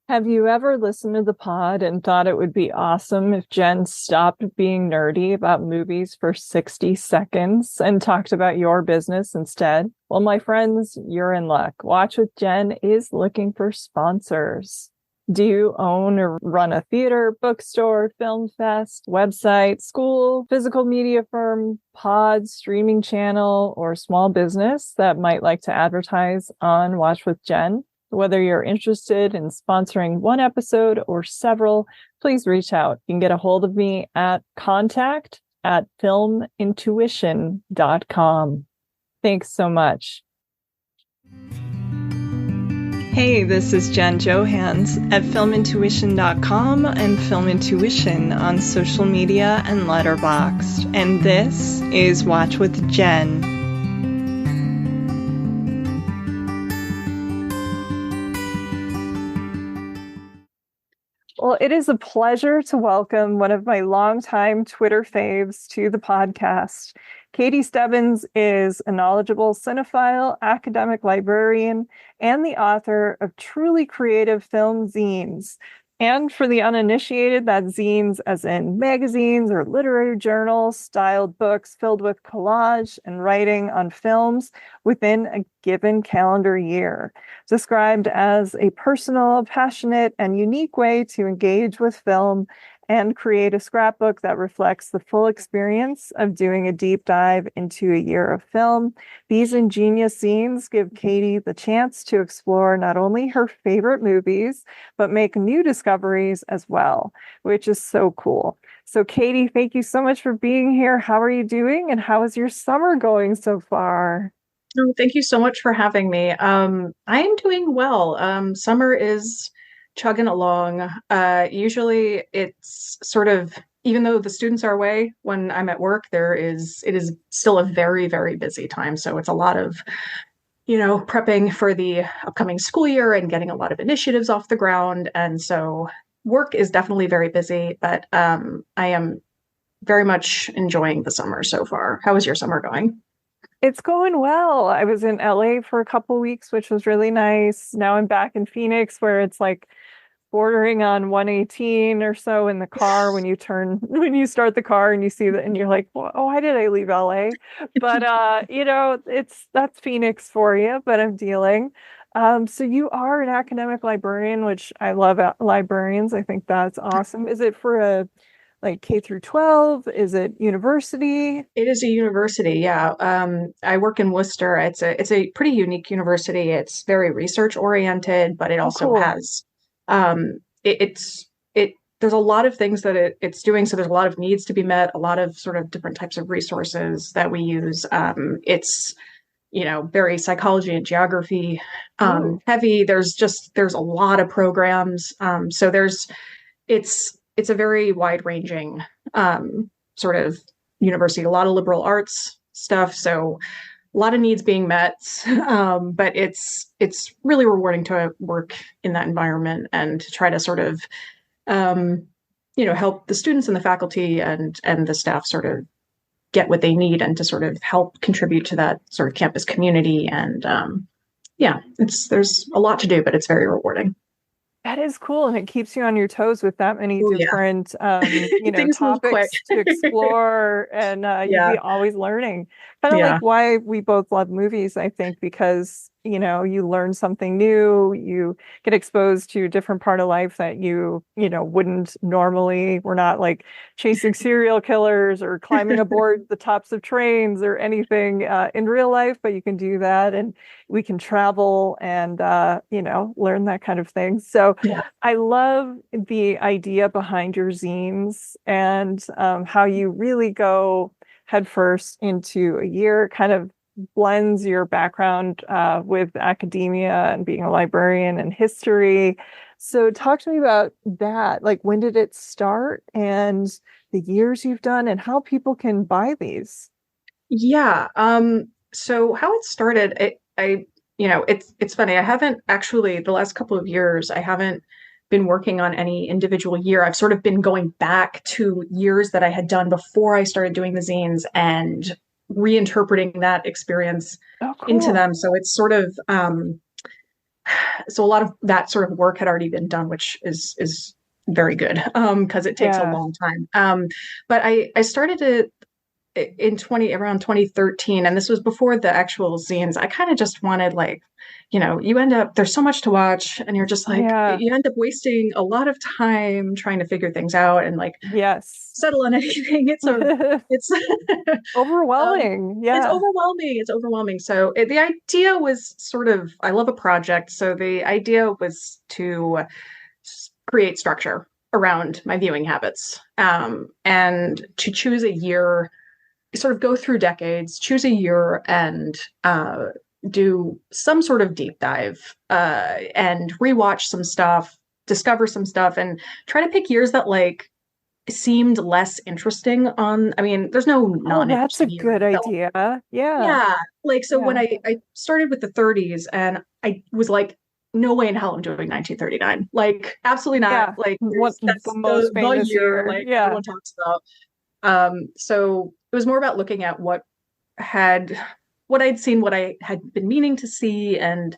Have you ever listened to the pod and thought it would be awesome if Jen stopped being nerdy about movies for 60 seconds and talked about your business instead? Well, my friends, you're in luck. Watch with Jen is looking for sponsors. Do you own or run a theater, bookstore, film fest, website, school, physical media firm, pod, streaming channel, or small business that might like to advertise on Watch with Jen? Whether you're interested in sponsoring one episode or several, please reach out. You can get a hold of me at contact@filmintuition.com. Thanks so much. Hey, this is Jen Johans at filmintuition.com and Film Intuition on social media and Letterboxd. And this is Watch with Jen. Well, it is a pleasure to welcome one of my longtime Twitter faves to the podcast. Katie Stebbins is a knowledgeable cinephile, academic librarian, and the author of truly creative film zines. And for the uninitiated, that's zines as in magazines or literary journals, styled books filled with collage and writing on films within a given calendar year, described as a personal, passionate, and unique way to engage with film and create a scrapbook that reflects the full experience of doing a deep dive into a year of film. These ingenious zines give Katie the chance to explore not only her favorite movies, but make new discoveries as well, which is so cool. So Katie, thank you so much for being here. How are you doing? And how is your summer going so far? Oh, thank you so much for having me. I am doing well. Summer is chugging along. Usually it's sort of, even though the students are away when I'm at work, it is still a very, very busy time. So it's a lot of, prepping for the upcoming school year and getting a lot of initiatives off the ground. And so work is definitely very busy, but I am very much enjoying the summer so far. How is your summer going? It's going well. I was in LA for a couple weeks, which was really nice. Now I'm back in Phoenix, where it's like bordering on 118 or so in the car when you start the car and you see that and you're like, well, oh, why did I leave LA? But that's Phoenix for you, but I'm dealing. So you are an academic librarian, which I love librarians. I think that's awesome. Is it for a like K through 12? Is it university? It is a university, yeah. I work in Worcester. It's a pretty unique university. It's very research oriented, but it Oh, also cool. has it there's a lot of things that it's doing. So there's a lot of needs to be met, a lot of sort of different types of resources that we use. It's very psychology and geography Ooh. heavy. There's a lot of programs. So it's a very wide ranging sort of university, a lot of liberal arts stuff. So a lot of needs being met. But it's really rewarding to work in that environment and to try to sort of, help the students and the faculty and the staff sort of get what they need and to sort of help contribute to that sort of campus community. And there's a lot to do, but it's very rewarding. That is cool, and it keeps you on your toes with that many Oh yeah. different, Things move quick. topics to explore, and you'd Yeah. be always learning. Kind of like Yeah. why we both love movies, I think, because you learn something new, you get exposed to a different part of life that you wouldn't normally. We're not like chasing serial killers or climbing aboard the tops of trains or anything in real life, but you can do that, and we can travel and learn that kind of thing. So Yeah. I love the idea behind your zines and how you really go headfirst into a year, kind of blends your background with academia and being a librarian and history. So talk to me about that. Like, when did it start and the years you've done and how people can buy these? Yeah. So how it started, it's funny. I haven't actually the last couple of years, I haven't been working on any individual year. I've sort of been going back to years that I had done before I started doing the zines and reinterpreting that experience Oh, into cool. them. So it's sort of so a lot of that sort of work had already been done, which is very good because it takes a Yeah. long time. But I started it in 20 around 2013, and this was before the actual zines. I kind of just wanted, like, you end up, there's so much to watch, and you're just like, Yeah. you end up wasting a lot of time trying to figure things out and like Yes. settle on anything. It's Overwhelming. Yeah. it's overwhelming. So the idea was sort of, I love a project, so the idea was to create structure around my viewing habits, and to choose a year, sort of go through decades, choose a year, and do some sort of deep dive, and rewatch some stuff, discover some stuff, and try to pick years that like seemed less interesting on. I mean, there's no Oh, that's a non-interesting years good that, idea. Yeah. yeah, like, so when Yeah. I started with the 30s, and I was like, no way in hell I'm doing 1939. Like, absolutely not. Yeah. Like, What the that's most the famous year year. like Yeah. everyone talks about. So it was more about looking at had what I'd seen, what I had been meaning to see, and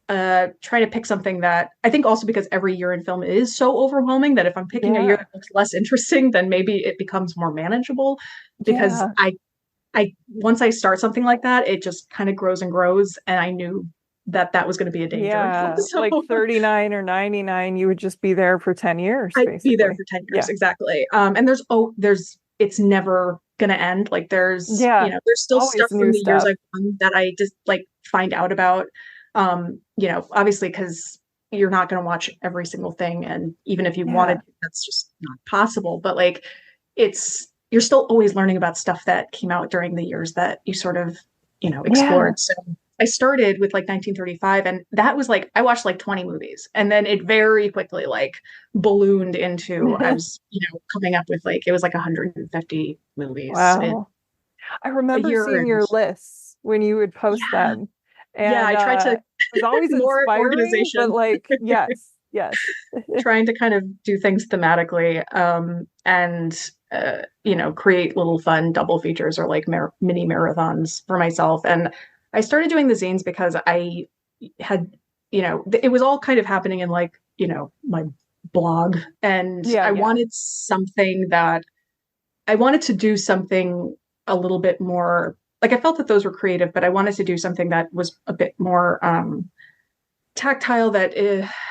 trying to pick something that, I think also because every year in film is so overwhelming, that if I'm picking a year Yeah. that looks less interesting, then maybe it becomes more manageable, because Yeah. I once I start something like that, it just kind of grows and grows, and I knew that that was going to be a danger. Yeah. So Like 39 or 99, you would just be there for 10 years, I'd be there basically. for 10 years, Yeah. exactly. And there's it's never going to end. Like, Yeah. there's still stuff Always new from the years stuff. I've done that I just like find out about. Obviously, because you're not going to watch every single thing, and even if you wanted Yeah. to, that's just not possible. But like, you're still always learning about stuff that came out during the years that you sort of, Yeah. explored. So I started with like 1935, and that was like, I watched like 20 movies, and then it very quickly like ballooned into, I was, coming up with, like, it was like 150 movies in Wow. I a remember year. seeing And your lists when you would post yeah, them. yeah, And I tried to it was always more inspiring, but organization, like, yes, yes. trying to kind of do things thematically, and create little fun double features, or like mini marathons for myself. And I started doing the zines because I had, it was all kind of happening in, like, my blog, and Yeah, yeah. I wanted to do something a little bit more, like, I felt that those were creative, but I wanted to do something that was a bit more tactile, that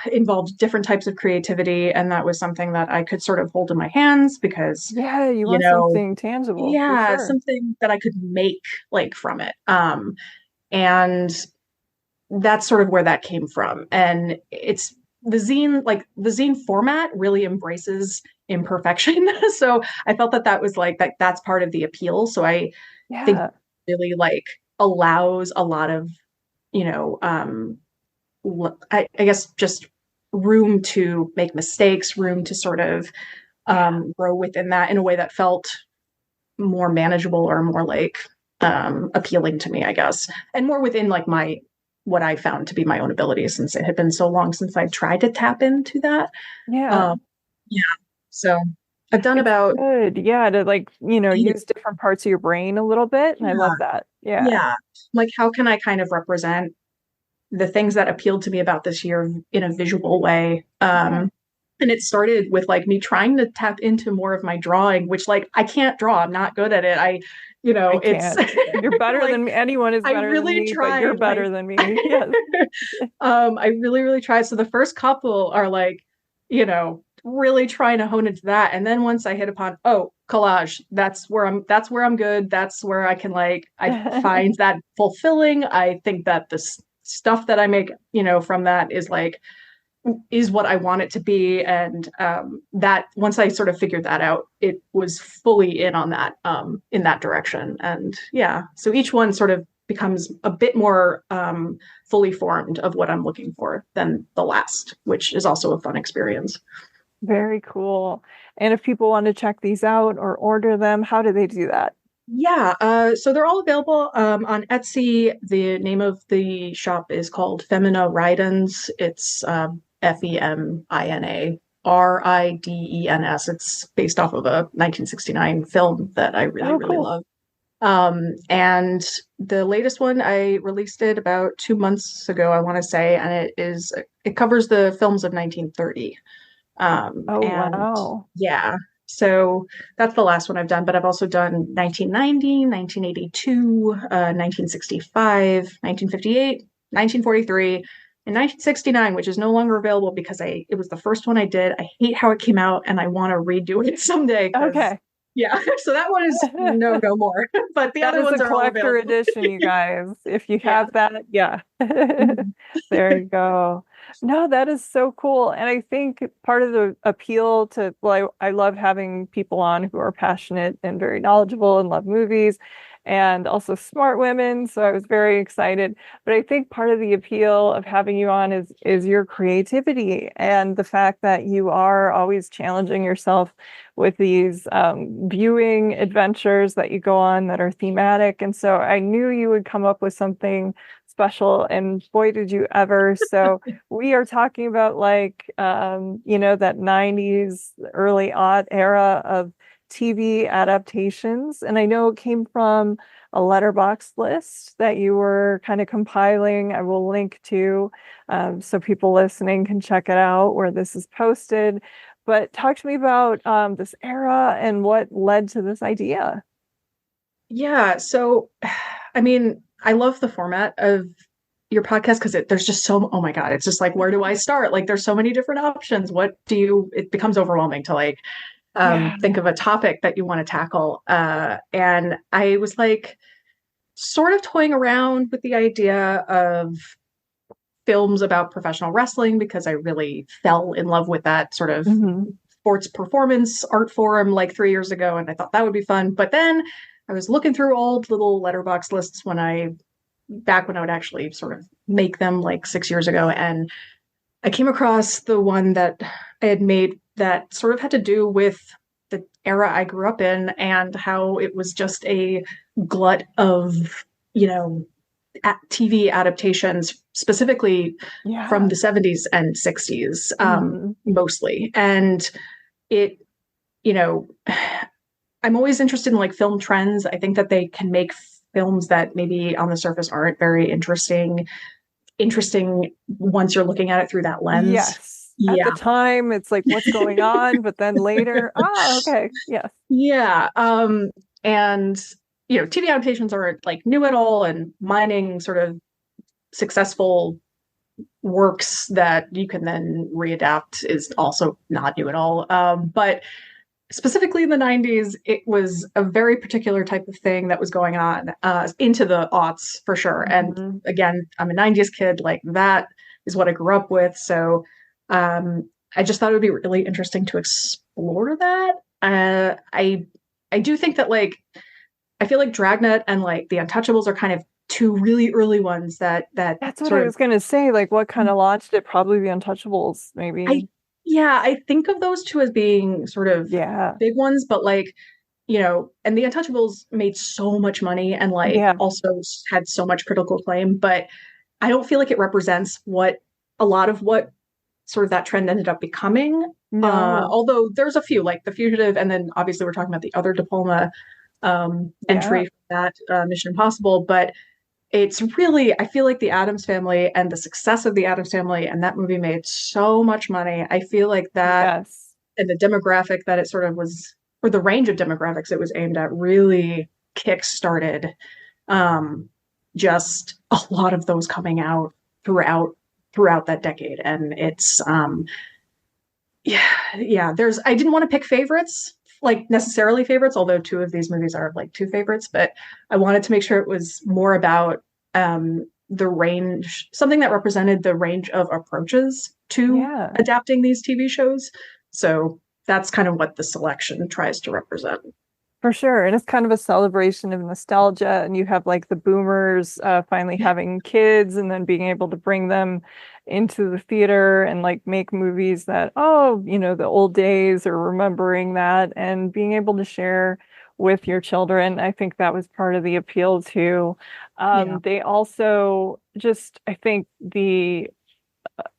involved different types of creativity, and that was something that I could sort of hold in my hands, because, Yeah, you you want know, something tangible for yeah, sure. something that I could make, like, from it. And that's sort of where that came from. And it's the zine format really embraces imperfection. So I felt that that was like that's part of the appeal. So I think Yeah. really, like, allows a lot of, you know, I guess just room to make mistakes, room to sort of Yeah. grow within that in a way that felt more manageable, or more like appealing to me, I guess, and more within, like, my what I found to be my own abilities, since it had been so long since I tried to tap into that. Yeah. Um, yeah, so I've done It's about good. Yeah, to like, 8. use different parts of your brain a little bit. And I Yeah, love that. Yeah. yeah. Like, how can I kind of represent the things that appealed to me about this year in a visual way? Yeah. And it started with, like, me trying to tap into more of my drawing, which, like, I can't draw. I'm not good at it. I It's can't. You're better like, than me. Anyone is I better than really me, but you're tried. better than me. Yes. I really, really tried. So the first couple are like, really trying to hone into that. And then once I hit upon, oh, collage, that's where I'm good. That's where I can, like, I find that fulfilling. I think that this stuff that I make, from that is what I want it to be. And that once I sort of figured that out, it was fully in on that, in that direction. And yeah, so each one sort of becomes a bit more fully formed of what I'm looking for than the last, which is also a fun experience. Very cool. And if people want to check these out or order them, how do they do that? Yeah, so they're all available on Etsy. The name of the shop is called Femina Ridens. It's FEMINA RIDENS. It's based off of a 1969 film that I really, Oh, really cool. love. And the latest one, I released it about 2 months ago, I want to say, and it covers the films of 1930. Oh, And wow. yeah, so that's the last one I've done, but I've also done 1990, 1982, 1965, 1958, 1943, and 1969, which is no longer available because it was the first one I did. I hate how it came out and I want to redo it someday because Okay. yeah, so that one is no more. But the That other is a ones are all collector available. edition, you guys. If you Yeah. have that, yeah. Mhm. There you go. No, that is so cool. And I think part of the appeal to, well, I love having people on who are passionate and very knowledgeable and love movies and also smart women. So I was very excited. But I think part of the appeal of having you on is your creativity and the fact that you are always challenging yourself with these viewing adventures that you go on that are thematic. And so I knew you would come up with something special, and boy, did you ever. So we are talking about like, that 90s, early aught era of TV adaptations. And I know it came from a letterbox list that you were kind of compiling. I will link to so people listening can check it out where this is posted. But talk to me about this era and what led to this idea. Yeah, so I mean, I love the format of your podcast because there's just oh my God, it's just like, where do I start? Like, there's so many different options. It becomes overwhelming to like Yeah. think of a topic that you want to tackle. And I was like, sort of toying around with the idea of films about professional wrestling because I really fell in love with that sort of Hmm. sports performance art form like 3 years ago, and I thought that would be fun. But then I was looking through old little letterbox lists back when I would actually sort of make them like 6 years ago, and I came across the one that I had made that sort of had to do with the era I grew up in and how it was just a glut of, you know, TV adaptations, specifically from Yeah. the 70s and 60s, Hmm. mostly. And it, you know, I'm always interested in like film trends. I think that they can make films that maybe on the surface aren't very interesting once you're looking at it through that lens. Yes. At the Yeah. time, it's like, what's going on? But then later, okay. Yes. Yeah. And TV adaptations aren't like new at all, and mining sort of successful works that you can then readapt is also not new at all. But specifically in the 90s, it was a very particular type of thing that was going on into the aughts for sure. And Hmm. again, I'm a 90s kid, like that is what I grew up with. So I just thought it would be really interesting to explore that. I do think that like I feel like Dragnet and like The Untouchables are kind of two really early ones that That's what I sort of was going to say. Like, what kind of launched it? Probably The Untouchables, I maybe. yeah, I think of those two as being sort of Yeah. big ones, but like, and The Untouchables made so much money and like Yeah. also had so much critical acclaim, but I don't feel like it represents what a lot of what sort of that trend ended up becoming. No. Although there's a few like The Fugitive, and then obviously we're talking about the other De Palma Yeah. entry for that Mission Impossible, but it's really, I feel like the Addams Family and the success of the Addams Family and that movie made so much money. I feel like that Yes. and the demographic that it sort of was, or the range of demographics it was aimed at, really kick-started just a lot of those coming out throughout that decade. And it's yeah, I didn't want to pick favorites, like necessarily favorites, although two of these movies are like two favorites, but I wanted to make sure it was more about the range, something that represented the range of approaches to Yeah. adapting these TV shows. So that's kind of what the selection tries to represent. For sure. And it's kind of a celebration of nostalgia. And you have like the boomers finally having kids and then being able to bring them into the theater and like make movies that, oh, the old days or remembering that and being able to share with your children. I think that was part of the appeal too. Yeah. They also just, I think the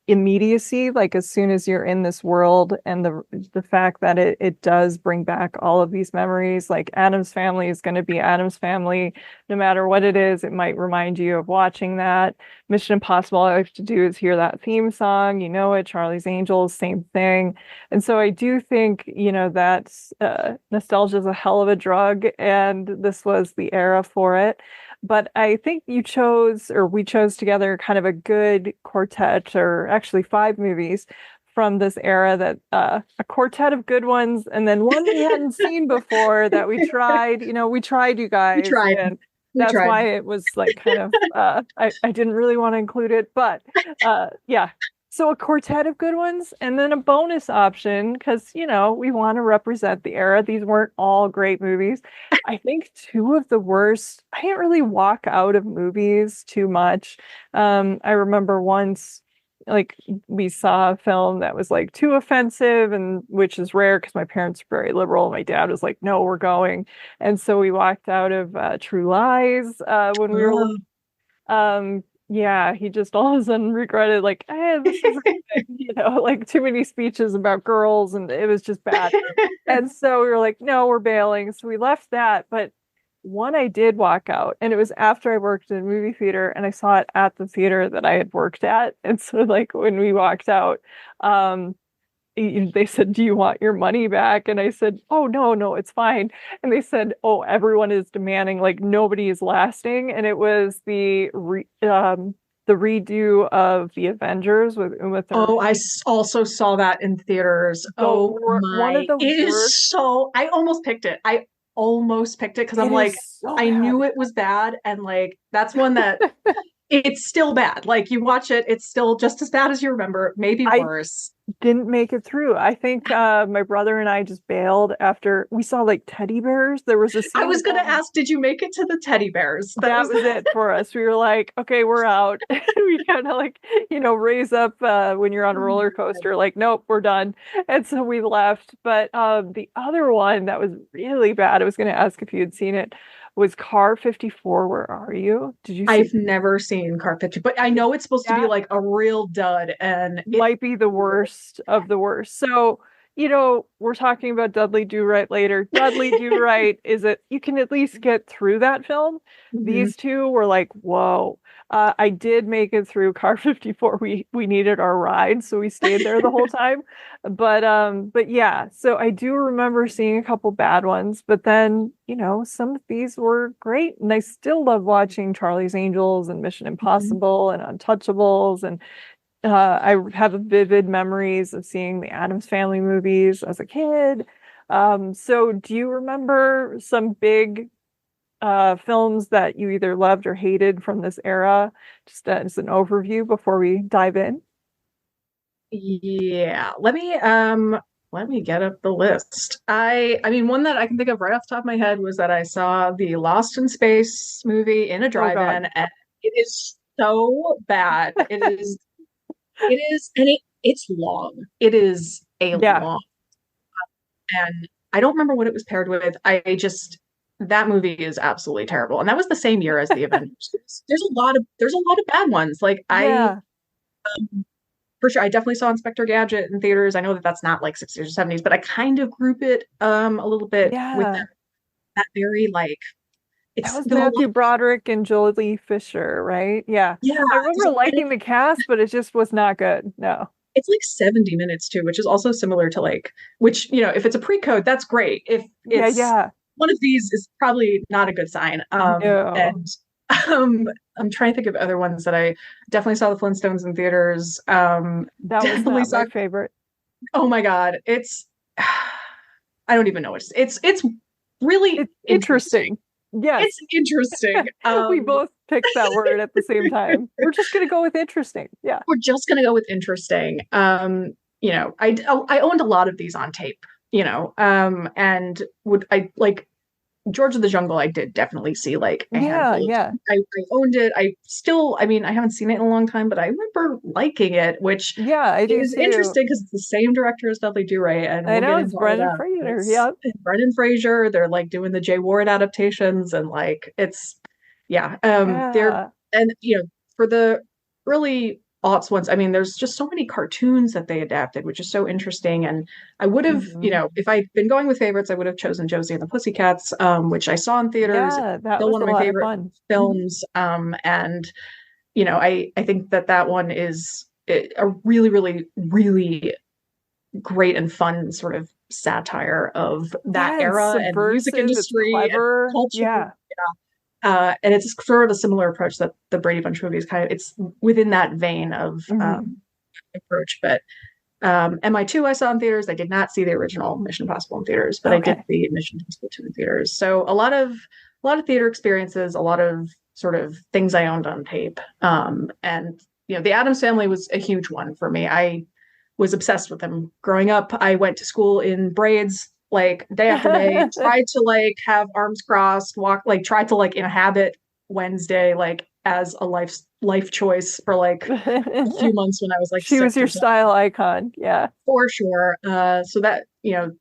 immediacy, like as soon as you're in this world, and the fact that it does bring back all of these memories. Like Addams Family is going to be Addams Family no matter what it is. It might remind you of watching that. Mission Impossible, all I have to do is hear that theme song, you know it. Charlie's Angels, same thing. And so I do think, that nostalgia is a hell of a drug, and this was the era for it. But I think we chose together kind of a good quartet, or actually five movies from this era, that a quartet of good ones, and then one we hadn't seen before that we tried. We tried, you We guys, tried. and We that's tried. why it was like kind of I didn't really want to include it, but yeah. So a quartet of good ones, and then a bonus option because we want to represent the era. These weren't all great movies. I think two of the worst. I didn't really walk out of movies too much. I remember once, like, we saw a film that was like too offensive, and which is rare because my parents are very liberal. My dad was like, "No, we're going," and so we walked out of True Lies when we were. Yeah, he just all of a sudden regretted, like, this isn't good, like too many speeches about girls, and it was just bad. And so we were like, no, we're bailing. So we left that. But one I did walk out, and it was after I worked in a movie theater, and I saw it at the theater that I had worked at. And so, like, when we walked out, um, they said, "Do you want your money back?" And I said, "Oh, no, no, it's fine." And they said, "Oh, everyone is demanding, like nobody is lasting." And it was the redo of the Avengers with Uma Thurman. Oh, also saw that in theaters. Oh One of my. the It worst. is so, I almost picked it. I almost picked it because I'm It like, is so I bad. knew it was bad. And like, that's one that it's still bad. Like, you watch it, it's still just as bad as you remember, maybe I worse. didn't make it through. I think my brother and I just bailed after we saw like teddy bears. There was a I scene was going to involving ask, did you make it to the teddy bears? that was it for us. We were like, okay, we're out. We kind of like, raise up when you're on a Oh my roller God. coaster, like, nope, we're done. And so we left. But the other one that was really bad, I was going to ask if you had seen it, was Car 54. Where are you? Did you see I've never seen Car 50, but I know it's supposed to be that? like a real dud, and it Might be the worst of the worst. So, we're talking about Dudley Do-Right later. Dudley Do-Right is it you can at least get through that film. Mhm. These two were like, whoa. I did make it through Car 54. We needed our ride, so we stayed there the whole time. But yeah, so I do remember seeing a couple bad ones, but then, some of these were great. And I still love watching Charlie's Angels and Mission Mhm. Impossible and Untouchables, and I have vivid memories of seeing the Addams Family movies as a kid. So do you remember some big films that you either loved or hated from this era? Just as an overview before we dive in. Yeah, let me get up the list. I mean, one that I can think of right off the top of my head was that I saw the Lost in Space movie in a Oh God. drive-in, and it is so bad. It is, and it's long. It is a Yeah. long, and I don't remember what it was paired with. I just that movie is absolutely terrible, and that was the same year as the Avengers. There's a lot of bad ones. Like, I Yeah. for sure, I definitely saw Inspector Gadget in theaters. I know that that's not like 60s or 70s, but I kind of group it a little bit with Yeah. that very like That it's was there's a lot Matthew of, Broderick and Jolie Fisher, right? Yeah. yeah, I remember and liking the cast, but it just was not good. No. it's like 70 minutes too, which is also similar to like, which, if it's a pre-code, that's great. If Yeah, it's yeah. one of these, is probably not a good sign. No. And um I'm trying to think of other ones that I definitely saw the Flintstones in theaters. That was Definitely not saw, my favorite. oh my God, it's I don't even know what it's really It's interesting. interesting. Yes. It's interesting. We both picked that word at the same time. We're just gonna go with interesting. Yeah. We're just gonna go with interesting. I owned a lot of these on tape, and would I like George of the Jungle, I did definitely see like a Yeah, handful of yeah. times. I owned it. I mean, I haven't seen it in a long time, but I remember liking it, which Yeah, I do is too. interesting because it's the same director as Dudley Do-Right, and I we'll get know it's into all Brendan that. Fraser. It's Yeah. Brendan Fraser. They're like doing the Jay Ward adaptations, and like it's yeah. They're Yeah. and for the early aughts ones. I mean, there's just so many cartoons that they adapted, which is so interesting. And I would have, Mhm. if I'd been going with favorites, I would have chosen Josie and the Pussycats, which I saw in theaters. It's Yeah, that still was one a of my lot of favorite fun. Mhm. films. And I think that one is a really, really, really great and fun sort of satire of that Yeah, and era and the music subversive, it's industry and clever. culture. Yeah. And it's sort of a similar approach that the Brady Bunch movie is it's within that vein of Mhm. approach. But MI2 I saw in theaters. I did not see the original Mission Impossible in theaters, but I did Okay. see Mission Impossible 2 in theaters. So a lot of theater experiences, a lot of sort of things I owned on tape. And the Addams Family was a huge one for me. I was obsessed with them growing up. I went to school in braids like day after day, tried to like have arms crossed, walk like tried to like inhabit Wednesday like as a life choice for like a few months when I was like She was 6 your or something. style icon. Yeah. For sure. So that,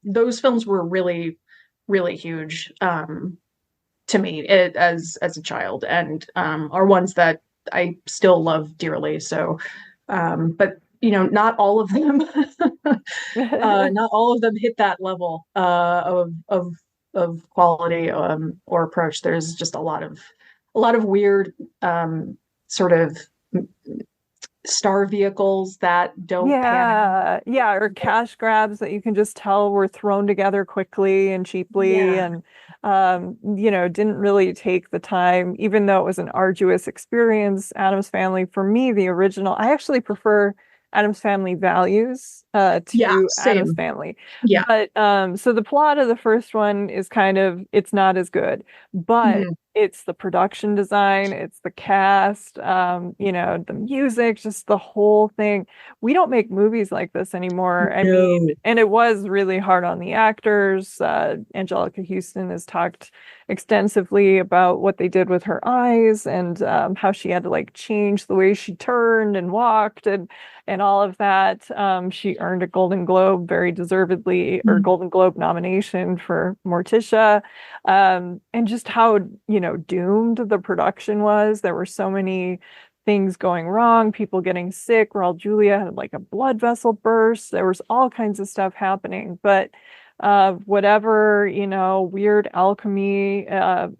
those films were really, really huge to me as a child, and are ones that I still love dearly. So, but not all of them, not all of them hit that level of quality or approach. There's just a lot of weird sort of star vehicles that don't pan out. Yeah, yeah, or cash grabs that you can just tell were thrown together quickly and cheaply, Yeah. and didn't really take the time, even though it was an arduous experience. Addams Family, for me, the original, I actually prefer Addams Family Values Yeah, to Addams same. Family. Yeah. But so the plot of the first one is kind of, it's not as good, but Mhm. it's the production design, it's the cast, the music, just the whole thing. We don't make movies like this anymore. I mean, No. and it was really hard on the actors. Angelica Houston has talked extensively about what they did with her eyes, and how she had to like change the way she turned and walked, and all of that. She earned a Golden Globe very deservedly, or Mm. Golden Globe nomination for Morticia, and just how, doomed the production was. There were so many things going wrong, people getting sick. Raul Julia had like a blood vessel burst. There was all kinds of stuff happening, but whatever, weird alchemy,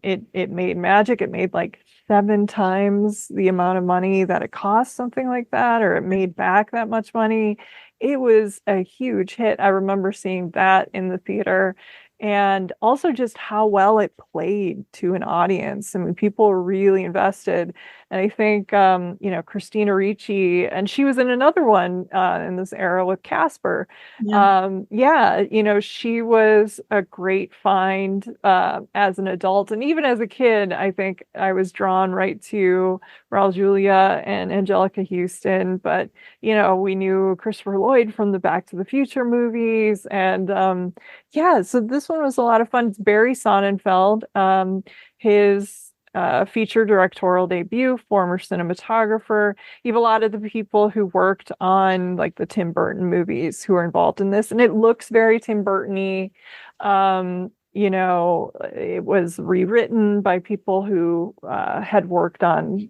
it made magic. It made like 7 times the amount of money that it cost, something like that, or it made back that much money. It was a huge hit. I remember seeing that in the theater, and also just how well it played to an audience. I mean, people were really invested. And I think, Christina Ricci, and she was in another one in this era with Casper. Yeah. Yeah, she was a great find as an adult. And even as a kid, I think I was drawn right to Raul Julia and Angelica Houston. But, we knew Christopher Lloyd from the Back to the Future movies. And yeah, so this one was a lot of fun. It's Barry Sonnenfeld. His feature directorial debut, former cinematographer. You have a lot of the people who worked on like the Tim Burton movies who are involved in this, and it looks very Tim Burton-y. It was rewritten by people who had worked on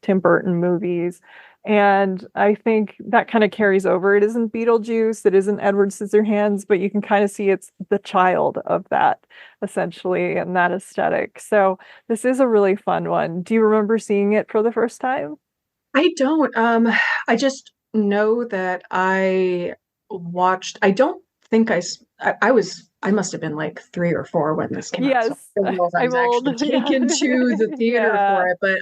Tim Burton movies. And I think that kind of carries over. It isn't Beetlejuice, it isn't Edward Scissorhands, but you can kind of see it's the child of that, essentially, and that aesthetic. So this is a really fun one. Do you remember seeing it for the first time? I don't. I just know that I watched. I don't think I must have been like 3 or 4 when this came out. So Yes, I don't know if I I'm was actually old. Yeah. taken to the theater Yeah. for it, but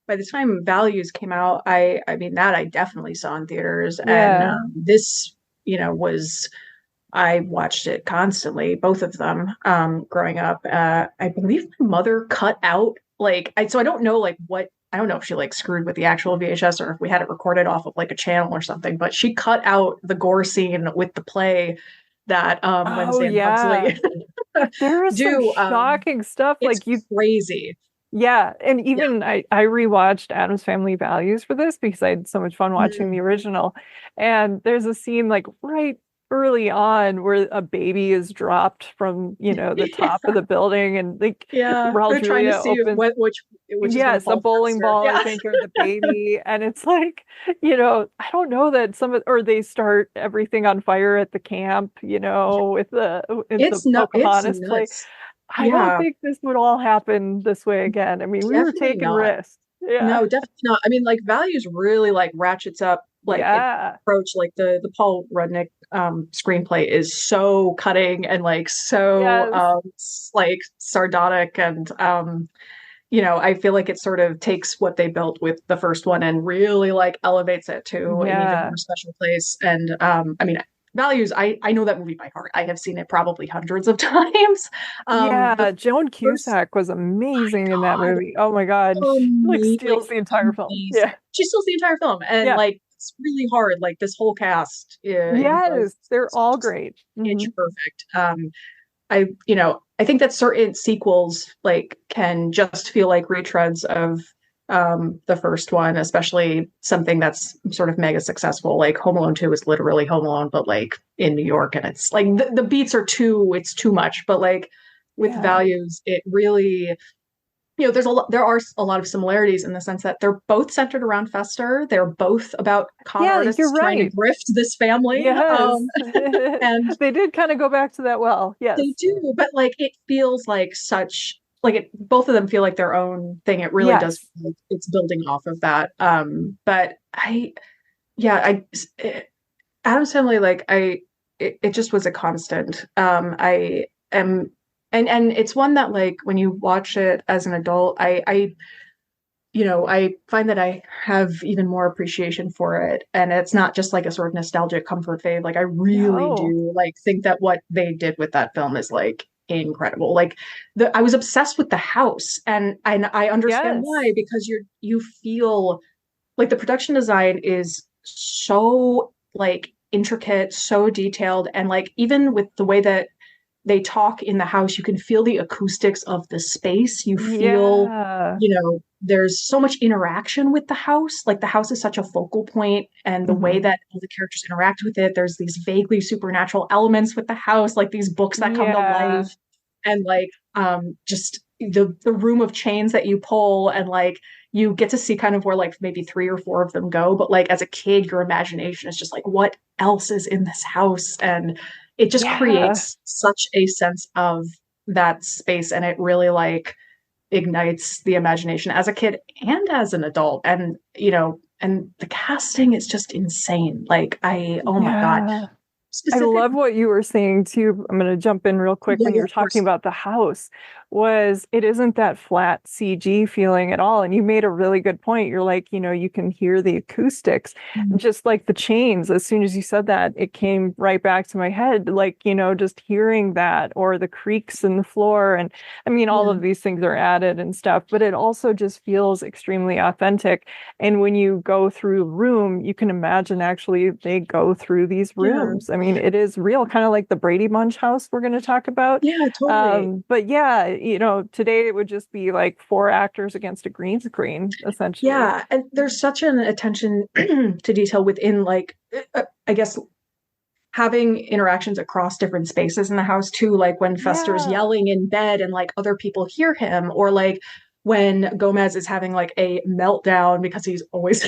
by the time Values came out, I mean that I definitely saw in theaters, and Yeah. this, was. I watched it constantly, both of them, growing up. I believe my mother cut out so I don't know I don't know if she like screwed with the actual VHS or if we had it recorded off of like a channel or something, but she cut out the gore scene with the play that Oh, Wednesday and yeah. Pugsley There is some do. shocking stuff. It's Like you, crazy. yeah. And Yeah. even I rewatched Addams Family Values for this because I had so much fun watching Mm. the original. And there's a scene like right early on where a baby is dropped from, the top of the building, and like Yeah, Raul they're trying to Julia see opens, which is going to yes, a fall bowling faster. ball, I Yeah. think, or the baby. And it's like, I don't know that or they start everything on fire at the camp, with the It's Pocahontas play. nuts. I don't Yeah, think this would all happen this way again. I mean, we were definitely taking not. risks. Yeah. No, definitely not. I mean, like Values really like ratchets up like its Yeah. approach. Like the Paul Rudnick screenplay is so cutting and like so Yes. like sardonic and I feel like it sort of takes what they built with the first one and really like elevates it to an even Yeah. more special place. And I mean, Values, I know that movie by heart. I have seen it probably hundreds of times. The Yeah, Joan first, Cusack was amazing in that my God, movie. Oh my God. She like like steals the entire film. amazing. Yeah. She steals the entire film, and Yeah. like it's really hard. Like this whole cast Yes, they're is all just great. pitch perfect. I think that certain sequels like can just feel like retreads of the first one, especially something that's sort of mega successful. Like Home Alone 2 is literally Home Alone, but like in New York, and it's like the beats are it's too much. But like with Yeah. Values, it really there are a lot of similarities in the sense that they're both centered around Fester. They're both about con Yeah, you're artists trying to right. grift this family. Yes. And They did kind of go back to that well. Yes. they do, but like it feels like such like it both of them feel like their own thing. It really does Yes. feel like it's building off of that. But yeah, Adam's Family, like it just was a constant. I am and it's one that like when you watch it as an adult, I find that I have even more appreciation for it. And it's not just like a sort of nostalgic comfort fave. Like I really No. do like think that what they did with that film is like incredible. Like I was obsessed with the house and I understand Yes. why, because you feel like the production design is so like intricate, so detailed, and like even with the way that they talk in the house, you can feel the acoustics of the space. You feel, Yeah. there's so much interaction with the house. Like the house is such a focal point, and the way Hmm. that all the characters interact with it, there's these vaguely supernatural elements with the house, like these books that come to Yeah. life, and like just the room of chains that you pull, and like you get to see kind of where like maybe three or four of them go, but like as a kid, your imagination is just like, what else is in this house? And it just Yeah. creates such a sense of that space, and it really like ignites the imagination as a kid and as an adult. And and the casting is just insane. Like oh my God, Yeah. I specific. love what you were saying too. I'm going to jump in real quick Yeah, when yeah, you were of talking course. about the house. Was it isn't that flat CG feeling at all. And you made a really good point. You're like, you can hear the acoustics, Mm. just like the chains. As soon as you said that, it came right back to my head. Like, just hearing that, or the creaks in the floor. And I mean, all Yeah, of these things are added and stuff, but it also just feels extremely authentic. And when you go through a room, you can imagine actually they go through these yeah, rooms. I mean, it is real, kind of like the Brady Bunch house we're going to talk about. yeah, totally. But yeah, today it would just be like four actors against a green screen, essentially. Yeah, and there's such an attention to detail within like I guess having interactions across different spaces in the house too, like when Fester's Yeah. yelling in bed and like other people hear him, or like when Gomez is having like a meltdown, because he's always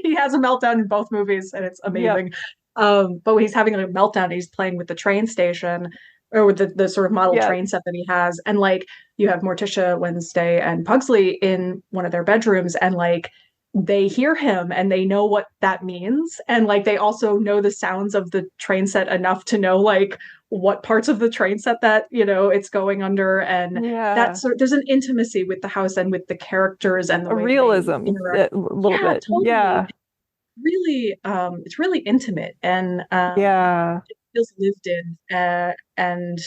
he has a meltdown in both movies and it's Yep. amazing. But when he's having a meltdown, he's playing with the train station or with the sort of model Yep. train set that he has. And like you have Morticia, Wednesday, and Pugsley in one of their bedrooms, and like they hear him and they know what that means, and like they also know the sounds of the train set enough to know like what parts of the train set that it's going under. And Yeah. there's an intimacy with the house and with the characters and the A way that they realism, interact. a little Yeah, bit. totally. Yeah. Really it's really intimate, and Yeah. it feels lived in, and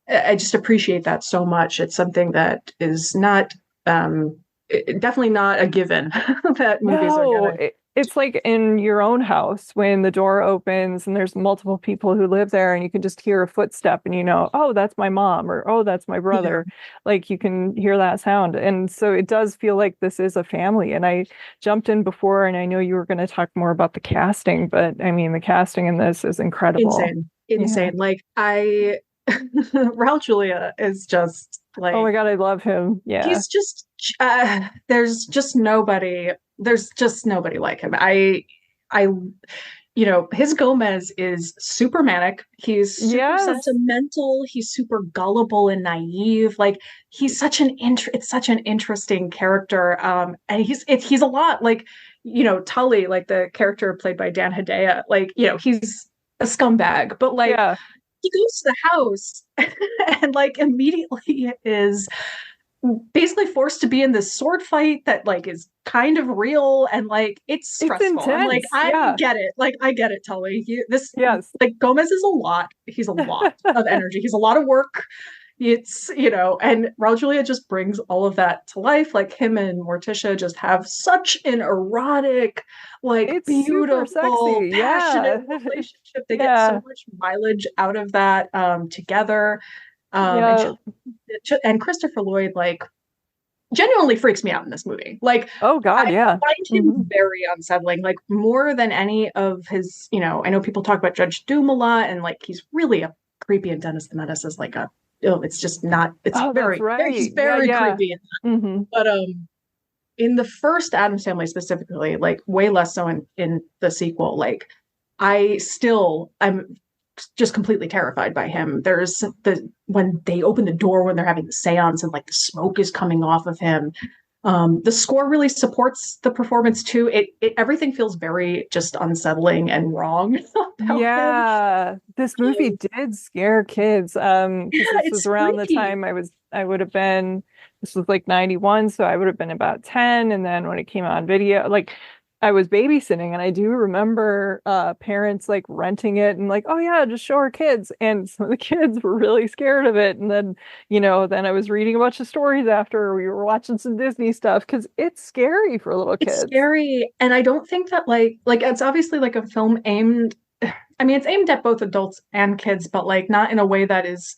I just appreciate that so much. It's something that is not definitely not a given that movies are No, gonna it's like in your own house when the door opens and there's multiple people who live there and you can just hear a footstep and you know, oh, that's my mom or oh, that's my Yeah, brother. Like you can hear that sound. And so it does feel like this is a family. And I jumped in before and I know you were going to talk more about the casting, but I mean, the casting in this is incredible. insane, Yeah. insane. Like I, Raul Julia is just Oh my like God, I love him. Yeah. he's just there's just nobody like him. I you know, his Gomez is super manic. He's super Yes. sentimental. He's super gullible and naive. Like it's such an interesting character. And he's a lot like, you know, Tully, like the character played by Dan Hedaya. Like, you know, he's a scumbag, but like Yeah. he goes to the house and like immediately is basically forced to be in this sword fight that like is kind of real and like it's It's stressful. I'm like, intense. I Yeah. get it. Like, I get it, Tully. This Yes. like Gomez is a lot. He's a lot of energy. He's a lot of work. It's, you know, and Raul Julia just brings all of that to life. Like him and Morticia just have such an erotic, like It's super beautiful, sexy. passionate Yeah. relationship. They get so Yeah. much mileage out of that together. And Yeah. Christopher Lloyd, like genuinely freaks me out in this movie. Like Oh God, I yeah. find him Hmm. very unsettling, like more than any of his, you know, I know people talk about Judge Doom a lot and like he's really a creepy and Dennis the Menace is like a oh, it's just not it's Oh, that's very he's right. Yeah, very yeah. creepy. Hmm. But in the first Addams Family specifically, like way less so in the sequel, like I'm just completely terrified by him. There's the when they open the door when they're having the seance and like the smoke is coming off of him. The score really supports the performance too. It everything feels very just unsettling and wrong about him. Yeah. This movie did scare kids. Because Yeah, this was it's around the freaky. time I would have been, this was like 91, so I would have been about 10. And then when it came on video, like I was babysitting and I do remember parents like renting it and like, oh yeah, just show our kids. And some of the kids were really scared of it. And then, you know, then I was reading a bunch of stories after we were watching some Disney stuff because it's scary for little It's kids. scary, and I don't think that like it's obviously like a film aimed. I mean, it's aimed at both adults and kids, but like not in a way that is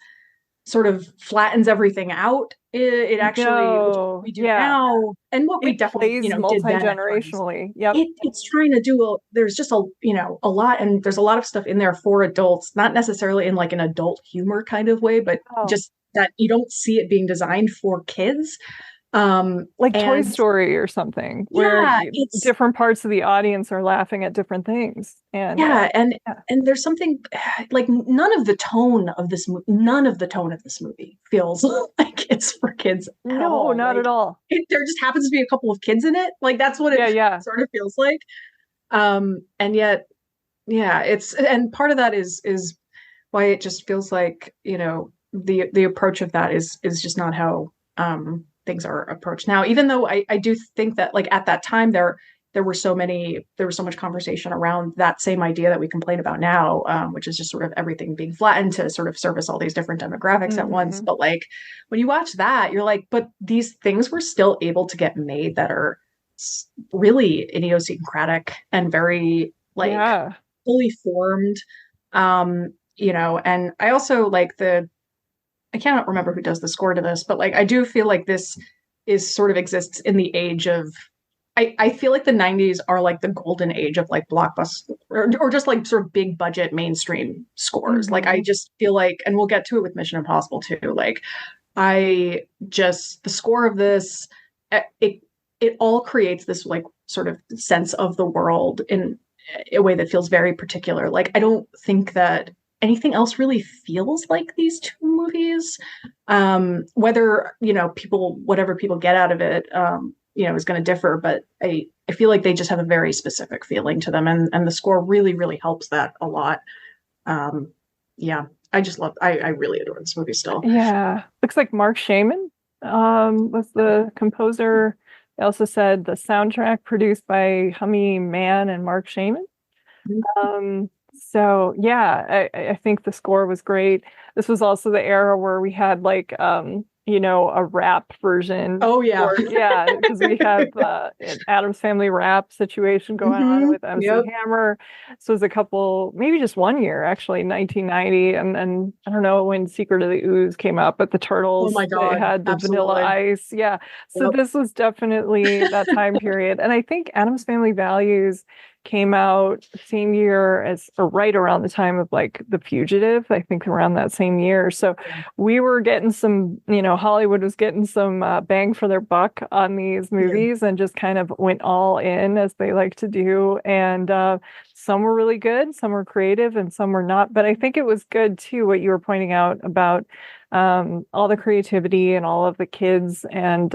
sort of flattens everything out. It actually, which is what No, we do yeah. now, and what we It definitely, you plays know, did then at times. multi-generationally. Yep. It's trying to do there's just a, you know, a lot, and there's a lot of stuff in there for adults, not necessarily in like an adult humor kind of way, but Oh, just that you don't see it being designed for kids. like Toy And Story or something, where yeah, it's different parts of the audience are laughing at different things. And yeah, yeah. and there's something like none of the tone of this movie feels like it's for kids at No, all. not at Like all. there just happens to be a couple of kids in it. Like that's what Yeah, it yeah. sort of feels like. And yet, yeah, it's and part of that is why it just feels like, you know, the approach of that is just not how things are approached now. Even though I do think that like at that time there was so much conversation around that same idea that we complain about now, which is just sort of everything being flattened to sort of service all these different demographics at once. Hmm. But like when you watch that, you're like, but these things were still able to get made that are really idiosyncratic and very like Yeah. fully formed. You know, and I also like I cannot remember who does the score to this, but like I do feel like this is sort of exists in the age of I feel like the 90s are like the golden age of like blockbuster or just like sort of big budget mainstream scores. Like I Hmm. just feel like, and we'll get to it with Mission Impossible too. Like I just the score of this, it it all creates this like sort of sense of the world in a way that feels very particular. Like I don't think that anything else really feels like these two movies. Whether, you know, whatever people get out of it, you know, is going to differ, but I feel like they just have a very specific feeling to them, and the score really, really helps that a lot. Um, yeah, I really adore this movie still. Yeah. Looks like Mark Shaman was the composer. They also said the soundtrack produced by Hummy Man and Mark Shaman. So yeah, I think the score was great. This was also the era where we had like a rap version. Oh yeah. Or yeah, because we have an Addams Family rap situation going on with MC Yep. Hammer. So it was a couple, maybe just one year actually, 1990, and then I don't know when Secret of the Ooze came out, but the Oh Turtles, my they God. had the Vanilla Absolutely. Ice. Yeah. So Yep. this was definitely that time period. And I think Addams Family Values came out same year as, or right around the time of like The Fugitive, I think around that same year. So we were getting some, Hollywood was getting some bang for their buck on these Yeah. movies and just kind of went all in as they like to do. And some were really good, some were creative, and some were not. But I think it was good too, what you were pointing out about all the creativity and all of the kids and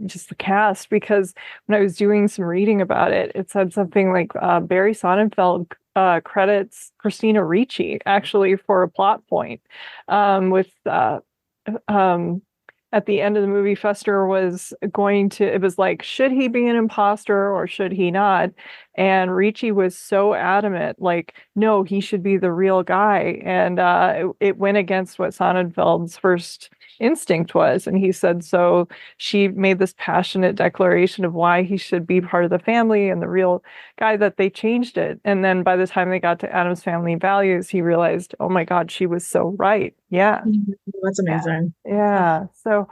just the cast, because when I was doing some reading about it, it said something like Barry Sonnenfeld credits Christina Ricci actually for a plot point with um, at the end of the movie, Fester was it was like, should he be an imposter or should he not? And Ricci was so adamant, like, no, he should be the real guy. And it went against what Sonnenfeld's first instinct was. And he said, so she made this passionate declaration of why he should be part of the family and the real guy, that they changed it. And then by the time they got to Addams Family Values, he realized, oh my God, she was so right. Yeah. That's Yeah. amazing. Yeah. So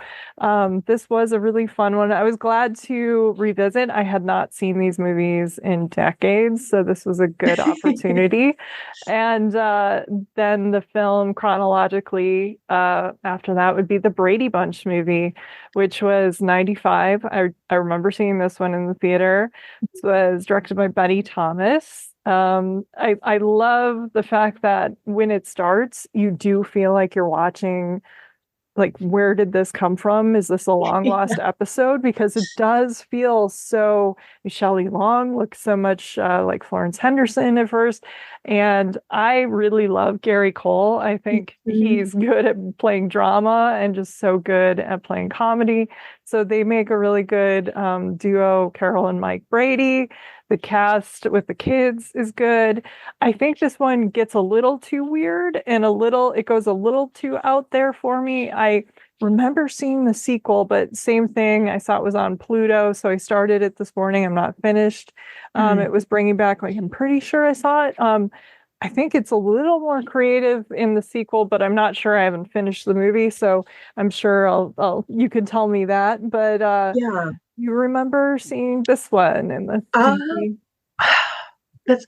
this was a really fun one. I was glad to revisit. I had not seen these movies in decades, so this was a good opportunity. And then the film chronologically after that would be the Brady Bunch movie, which was 95. I remember seeing this one in the theater. This was directed by Betty Thomas. I love the fact that when it starts, you do feel like you're watching, like, where did this come from? Is this a long lost episode? Because it does feel so. Shelley Long looks so much like Florence Henderson at first. And I really love Gary Cole. I think Mhm. he's good at playing drama and just so good at playing comedy. So they make a really good duo, Carol and Mike Brady. The cast with the kids is good. I think this one gets a little too weird and it goes a little too out there for me. I remember seeing the sequel, but same thing. I saw it was on Pluto, so I started it this morning. I'm not finished. Mhm. It was bringing back, like, I'm pretty sure I saw it. I think it's a little more creative in the sequel, but I'm not sure. I haven't finished the movie, so I'm sure you could tell me that. But Yeah. you remember seeing this one in the Uh, TV? that's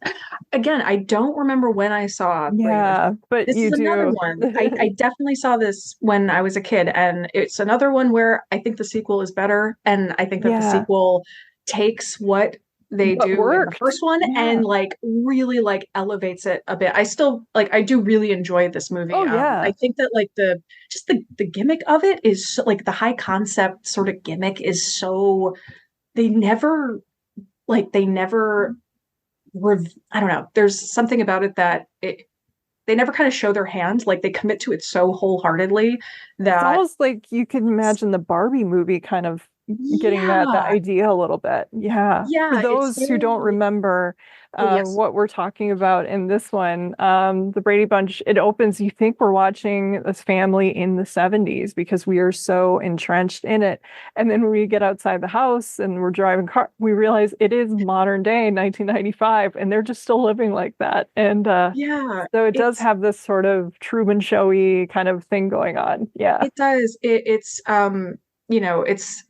again, I don't remember when I saw Brady Bunch. Yeah, but This you is another do. one. I definitely saw this when I was a kid, and it's another one where I think the sequel is better, and I think that the Yeah, sequel takes what they what do in the worked? first one Yeah. and like really like elevates it a bit. I still like I do really enjoy this movie. Oh, I yeah. think that like the gimmick of it is so, like the high concept sort of gimmick is so they never they never I don't know. There's something about it that they never kind of show their hand. Like they commit to it so wholeheartedly It's that almost like you can imagine the Barbie movie kind of getting that yeah, idea a little bit. Yeah. For yeah, it's those who don't very remember oh yes. what we're talking about in this one, the Brady Bunch, it opens, you think we're watching this family in the 70s because we are so entrenched in it. And then when we get outside the house and we're driving car, we realize it is modern day 1995 and they're just still living like that. And Yeah, so it does have this sort of Truman Showy kind of thing going on. Yeah. it does. It's you know, it's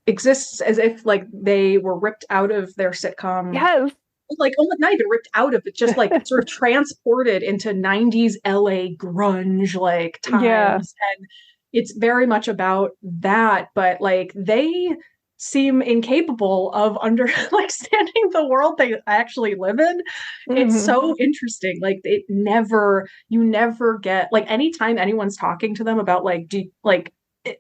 exists as if like they were ripped out of their sitcom Yes. like almost not even ripped out of it, just like sort of transported into 90s LA grunge like Yeah. times. And it's very much about that, but like they seem incapable of under like standing the world they actually live in. It's Mhm. so interesting. Like you never get like anytime anyone's talking to them about like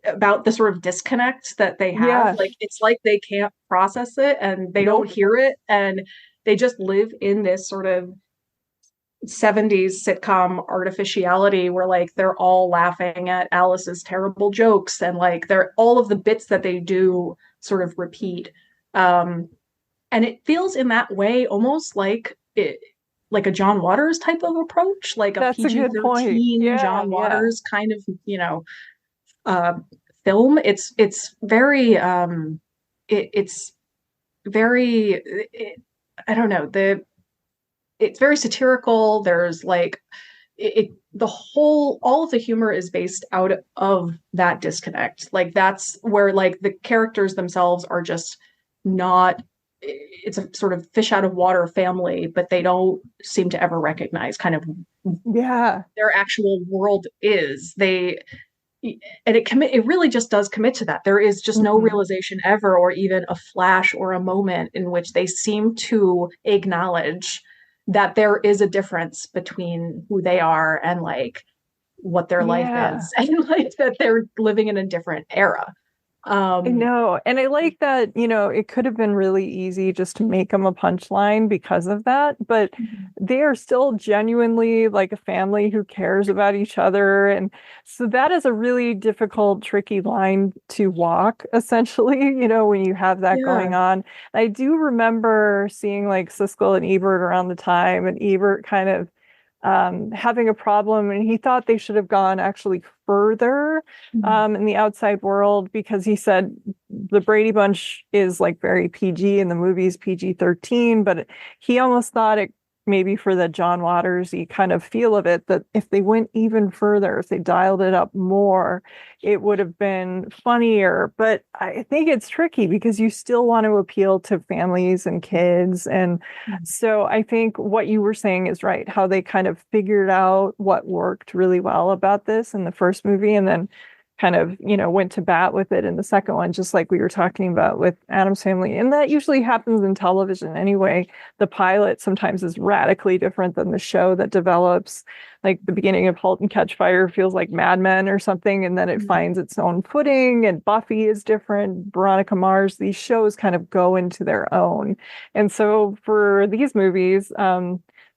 about the sort of disconnect that they have, Yeah. like it's like they can't process it and they don't Nope. hear it and they just live in this sort of 70s sitcom artificiality where like they're all laughing at Alice's terrible jokes and like they're all of the bits that they do sort of repeat. Um, and it feels in that way almost like a John Waters type of approach, like a That's a good point. PG-13 Yeah. John Yeah. Waters kind of, uh, film. It's very it's very I don't know, it's very satirical. There's like the whole all of the humor is based out of that disconnect. Like that's where like the characters themselves are just not, it's a sort of fish out of water family, but they don't seem to ever recognize kind of Yeah. their actual world is. They and it really just does commit to that. There is just no Mhm. realization ever, or even a flash or a moment in which they seem to acknowledge that there is a difference between who they are and like what their life Yeah. is, and like that they're living in a different era. I um know. And I like that, it could have been really easy just to make them a punchline because of that, but they are still genuinely like a family who cares about each other. And so that is a really difficult, tricky line to walk, essentially, when you have that yeah. going on. I do remember seeing like Siskel and Ebert around the time, and Ebert kind of having a problem, and he thought they should have gone actually further in the outside world, because he said the Brady Bunch is like very PG and the movie's PG-13, but he almost thought it maybe for the John Waters-y kind of feel of it, that if they went even further, if they dialed it up more, it would have been funnier. But I think it's tricky because you still want to appeal to families and kids. And so I think what you were saying is right, how they kind of figured out what worked really well about this in the first movie, and then kind of, went to bat with it in the second one, just like we were talking about with Addams Family. And that usually happens in television anyway. The pilot sometimes is radically different than the show that develops. Like the beginning of *Halt and Catch Fire* feels like Mad Men or something, and then it finds its own footing, and Buffy is different, Veronica Mars. These shows kind of go into their own. And so for these movies,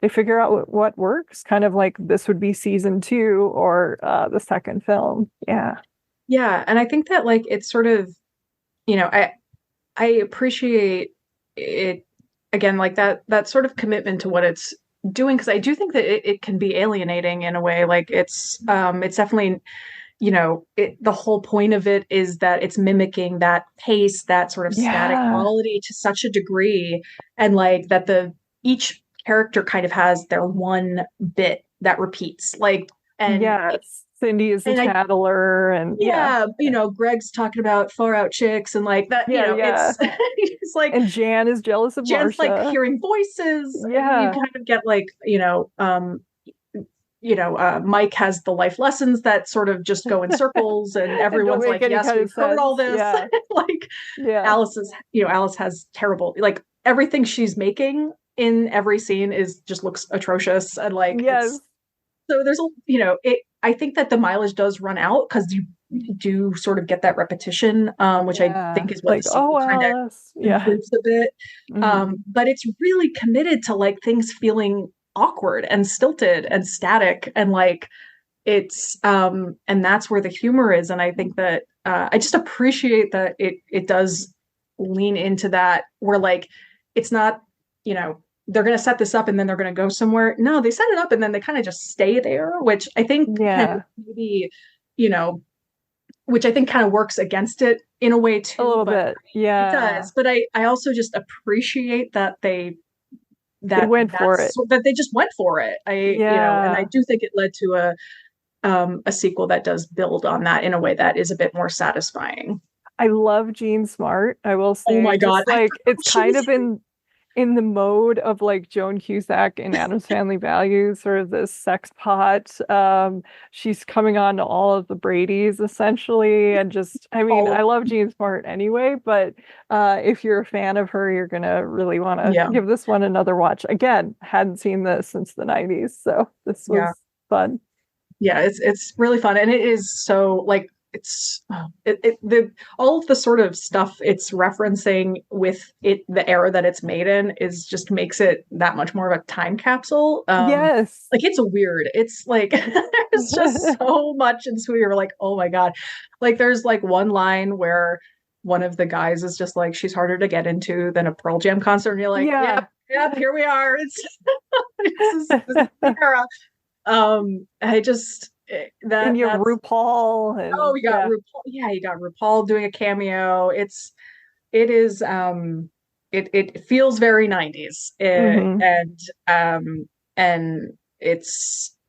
they figure out what works, kind of like this would be season 2 or the second film. Yeah. Yeah, and I think that like it's sort of, I appreciate it again, like that sort of commitment to what it's doing, because I do think that it can be alienating in a way. Like it's definitely, the whole point of it is that it's mimicking that pace, that sort of static Yeah. quality to such a degree, and like that the each character kind of has their one bit that repeats, like, and Yes. Cindy is the and I tattler, and yeah. yeah, Greg's talking about far out chicks and like that, Yeah, yeah. it's it's like And Jan is jealous of Jan's like Marcia. hearing voices, and you Yeah. kind of get like, Mike has the life lessons that sort of just go in circles, and And don't everyone's make like, any yes, kind of we've heard all sense. this. Yeah. Like Yeah. Alice has terrible, like everything she's making in every scene is just looks atrocious, and like Yes. it's so there's a, it, I think that the mileage does run out because you do sort of get that repetition, which I Yeah. think is what the Like, oh, sequel kind of Alice. Yeah. improves a bit. Mhm. But it's really committed to like things feeling awkward and stilted and static, and like it's and that's where the humor is. And I think that I just appreciate that it does lean into that, where like it's not, they're going to set this up and then they're going to go somewhere. No, they set it up and then they kind of just stay there, which I think can Yeah. maybe, you know which I think kind of works against it in a way A too, little but bit. it Yeah. does. But I also just appreciate that They went for it. that they just went for it. And I Yeah. do think it led to a sequel that does build on that in a way that is a bit more satisfying. I love Jean Smart, I will Oh say. my God, Just I like forgot it's she kind was of in the mode of like Joan Cusack in Addams Family Values, sort of this sex pot. She's coming on to all of the Bradys essentially, and just, I mean, all I of love Jean Smart anyway, but if you're a fan of her, you're gonna really want to yeah, give this one another watch. Again, hadn't seen this since the 90s, so this yeah. was fun. Yeah, it's really fun, and it is so like it's the all of the sort of stuff it's referencing with it, the era that it's made in, is just makes it that much more of a time capsule. Yes. Like it's a weird, it's like there's just so much in this movie. You're like, oh my God. Like there's like one line where one of the guys is just like, she's harder to get into than a Pearl Jam concert, and you're like, Yeah. yep, here we are. It's this is the era. I just And you have that's RuPaul oh, and you got yeah. RuPaul. Yeah, you got RuPaul doing a cameo. It is it feels very 90s. Hmm. Um and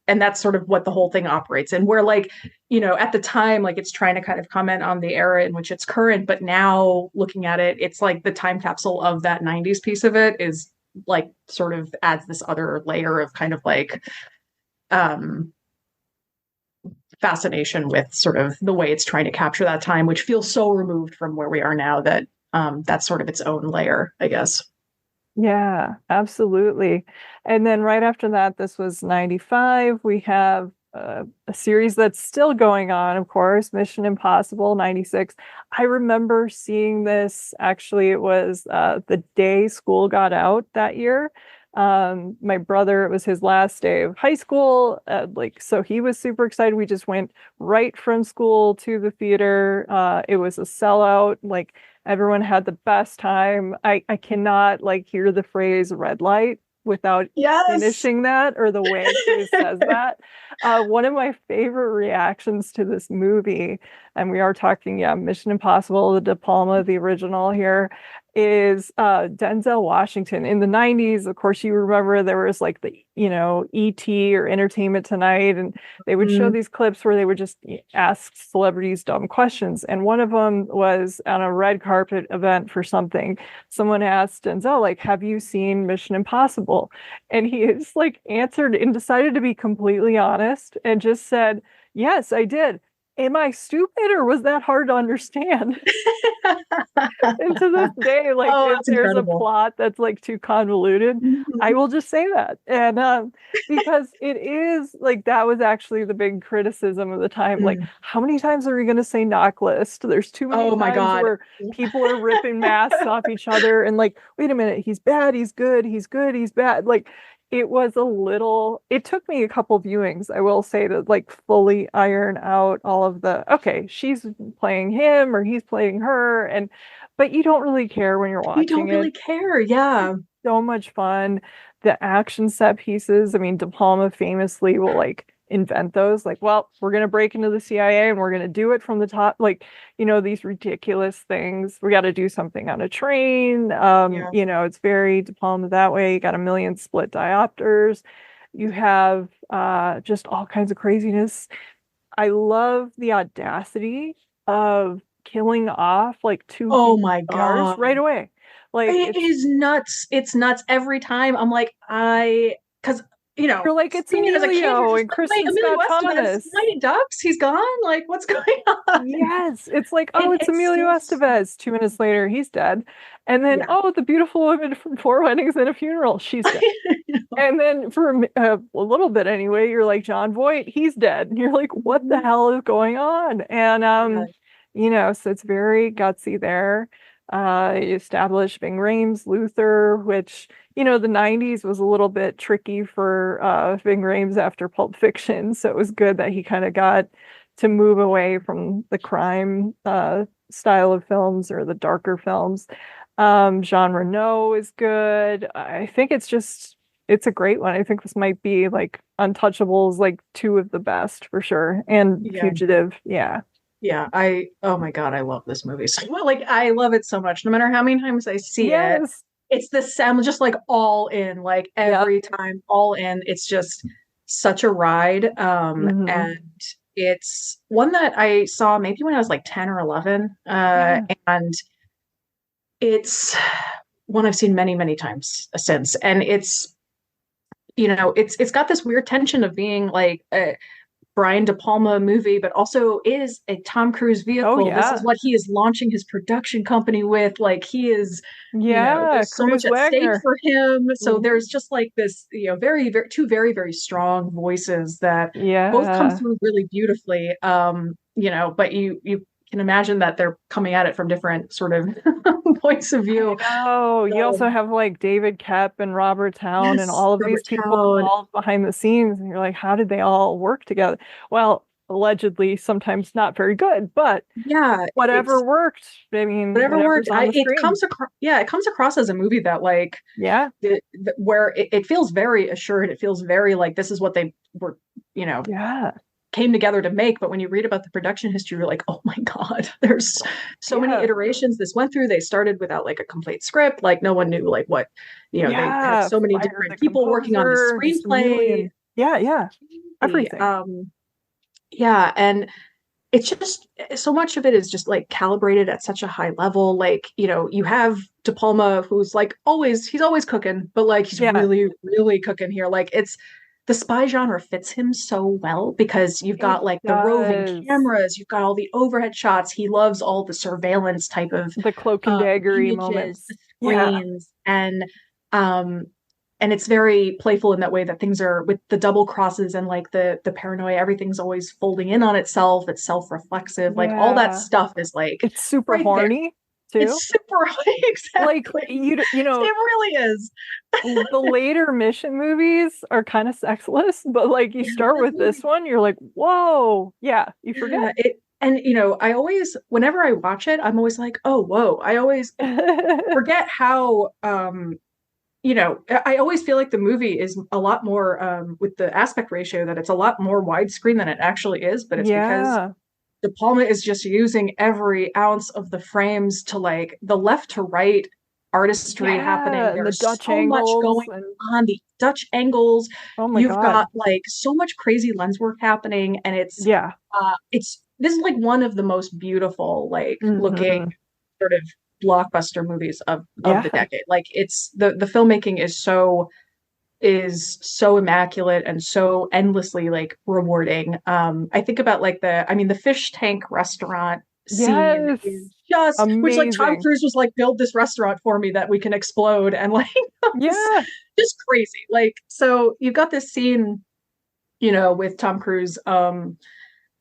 and that's sort of what the whole thing operates in. Where like, at the time, like it's trying to kind of comment on the era in which it's current, but now looking at it, it's like the time capsule of that 90s piece of it is like sort of adds this other layer of kind of like um fascination with sort of the way it's trying to capture that time, which feels so removed from where we are now that that's sort of its own layer, I guess. Yeah, absolutely. And then right after that, this was 95. We have a series that's still going on, of course, Mission Impossible 96. I remember seeing this, actually, it was the day school got out that year. My brother, it was his last day of high school. Like, so he was super excited. We just went right from school to the theater. It was a sellout. Like, everyone had the best time. I cannot like hear the phrase red light without Yes. finishing that or the way he says that. One of my favorite reactions to this movie, and we are talking, yeah, Mission Impossible, the De Palma, the original here, is Denzel Washington. In the 90s, of course, you remember there was like the, ET or Entertainment Tonight, and they would show Mm. these clips where they would just ask celebrities dumb questions. And one of them was on a red carpet event for something. Someone asked Denzel, like, have you seen Mission Impossible? And he just like answered and decided to be completely honest and just said, yes, I did. Am I stupid or was that hard to understand? And to this day, like Oh, if that's there's a incredible. plot that's like too convoluted, I Mhm. will just say that. And because it is like that was actually the big criticism of the time. Like, Mm. how many times are we going to say knock list? There's too many Oh my times God. where people are ripping masks off each other and like, wait a minute, he's bad, he's good, he's good, he's bad. Like it was a little, it took me a couple viewings, I will say, to like fully iron out all of the, okay, she's playing him or he's playing her. And but you don't really care when you're You watching don't it. really care. Yeah. So much fun. The action set pieces. I mean, De Palma famously will like invent those. Like, well, we're gonna break into the CIA and we're gonna do it from the top. Like, these ridiculous things. We got to do something on a train. Yeah. It's very De Palma that way. You got a million split diopters. You have just all kinds of craziness. I love the audacity of killing off like two Oh human my stars God. right away. Like It it's is nuts. It's nuts every time. I'm like, because you're like it's seeing it as a kid, you're Emilio just and like, wait, Kristen Emilio Scott Estevez, Thomas. Mighty Ducks, he's gone. Like, what's going on? Yes, it's like, oh, it's It's Emilio still, Estevez. 2 minutes later, he's dead. And then, yeah. oh, the beautiful woman from Four Weddings and a Funeral, she's dead. And then for a little bit anyway, you're like John Voight, he's dead. And you're like, what the hell is going on? And Yeah. so it's very gutsy there. You establish Ving Rhames, Luther, which, the 90s was a little bit tricky for Ving Rhames after Pulp Fiction. So it was good that he kind of got to move away from the crime style of films or the darker films. Jean Reno is good. I think it's a great one. I think this might be like Untouchables, like two of the best for sure. And Yeah. Fugitive, yeah. Yeah. Oh my God, I love this movie so well. Like, I love it so much. No matter how many times I see it, Yes. it's this, I'm just like all in, like Yeah. every time, all in. It's just such a ride. Hmm. And it's one that I saw maybe when I was like 10 or 11. Yeah. And it's one I've seen many, many times since. And it's got this weird tension of being like a Brian De Palma movie, but also is a Tom Cruise Oh vehicle. This is yeah. what he is launching his production company with. Like, he is, Yeah. there's so much Cruz at stake Wagner. for him. So Mhm. there's just like this, very, very, two very, very strong voices that both come Yeah. through really beautifully. But you can imagine that they're coming at it from different sort of points of I view. know. You So also have like David Kep and Robert Town and yes, all of these Robert people Town. involved behind the scenes. And you're like, how did they all work together? Well, allegedly, sometimes not very good, but Yeah, whatever it's worked. I mean, whatever worked. whatever's on the It screen. comes across, yeah, it comes across as a movie that like Yeah. where it feels very assured. It feels very like this is what they were, you know, Yeah. came together to make. But when you read about the production history, you're like, oh my God, there's so many iterations this went through. They started without like a complete script. Like no one knew like what, they had so many fired different the people working on the composer, just a screenplay. million. Yeah, everything. Yeah, and it's just so much of it is just like calibrated at such a high level. Like, you have De Palma, who's like he's always cooking, but like he's Yeah, really, really cooking here. Like it's the spy genre fits him so well because you've it got like the roving does. cameras, you've got all the overhead shots. He loves all the surveillance type of The cloak and daggery images, moments. the Yeah, screens, um and it's very playful in that way that things are with the double crosses and like the paranoia, everything's always folding in on itself, it's self-reflexive, like all that yeah. stuff is like It's super right there. horny too. It's super Like exactly. you know, It really is. the later Mission movies are kind of sexless, but like you start with this one, you're like, whoa, yeah, you Yeah, forget. and I always, whenever I watch it, I'm always like, oh, whoa. I always forget how I always feel like the movie is a lot more with the aspect ratio that it's a lot more widescreen than it actually is, but it's because Yeah, De Palma is just using every ounce of the frames to like the left to right artistry yeah, happening. and the There's Dutch so much angles going and on, the Dutch angles. oh my You've God. got like so much crazy lens work happening, and Yeah. it's this is like one of the most beautiful like looking Hmm. sort of blockbuster movies of the Yeah. decade. Like it's the filmmaking is so immaculate and so endlessly like rewarding. I think about like the fish tank restaurant scene Yes. is just which like Tom Amazing. Cruise was like, build this restaurant for me that we can explode, and like it's Yeah. just crazy. Like so you've got this scene, with Tom Cruise,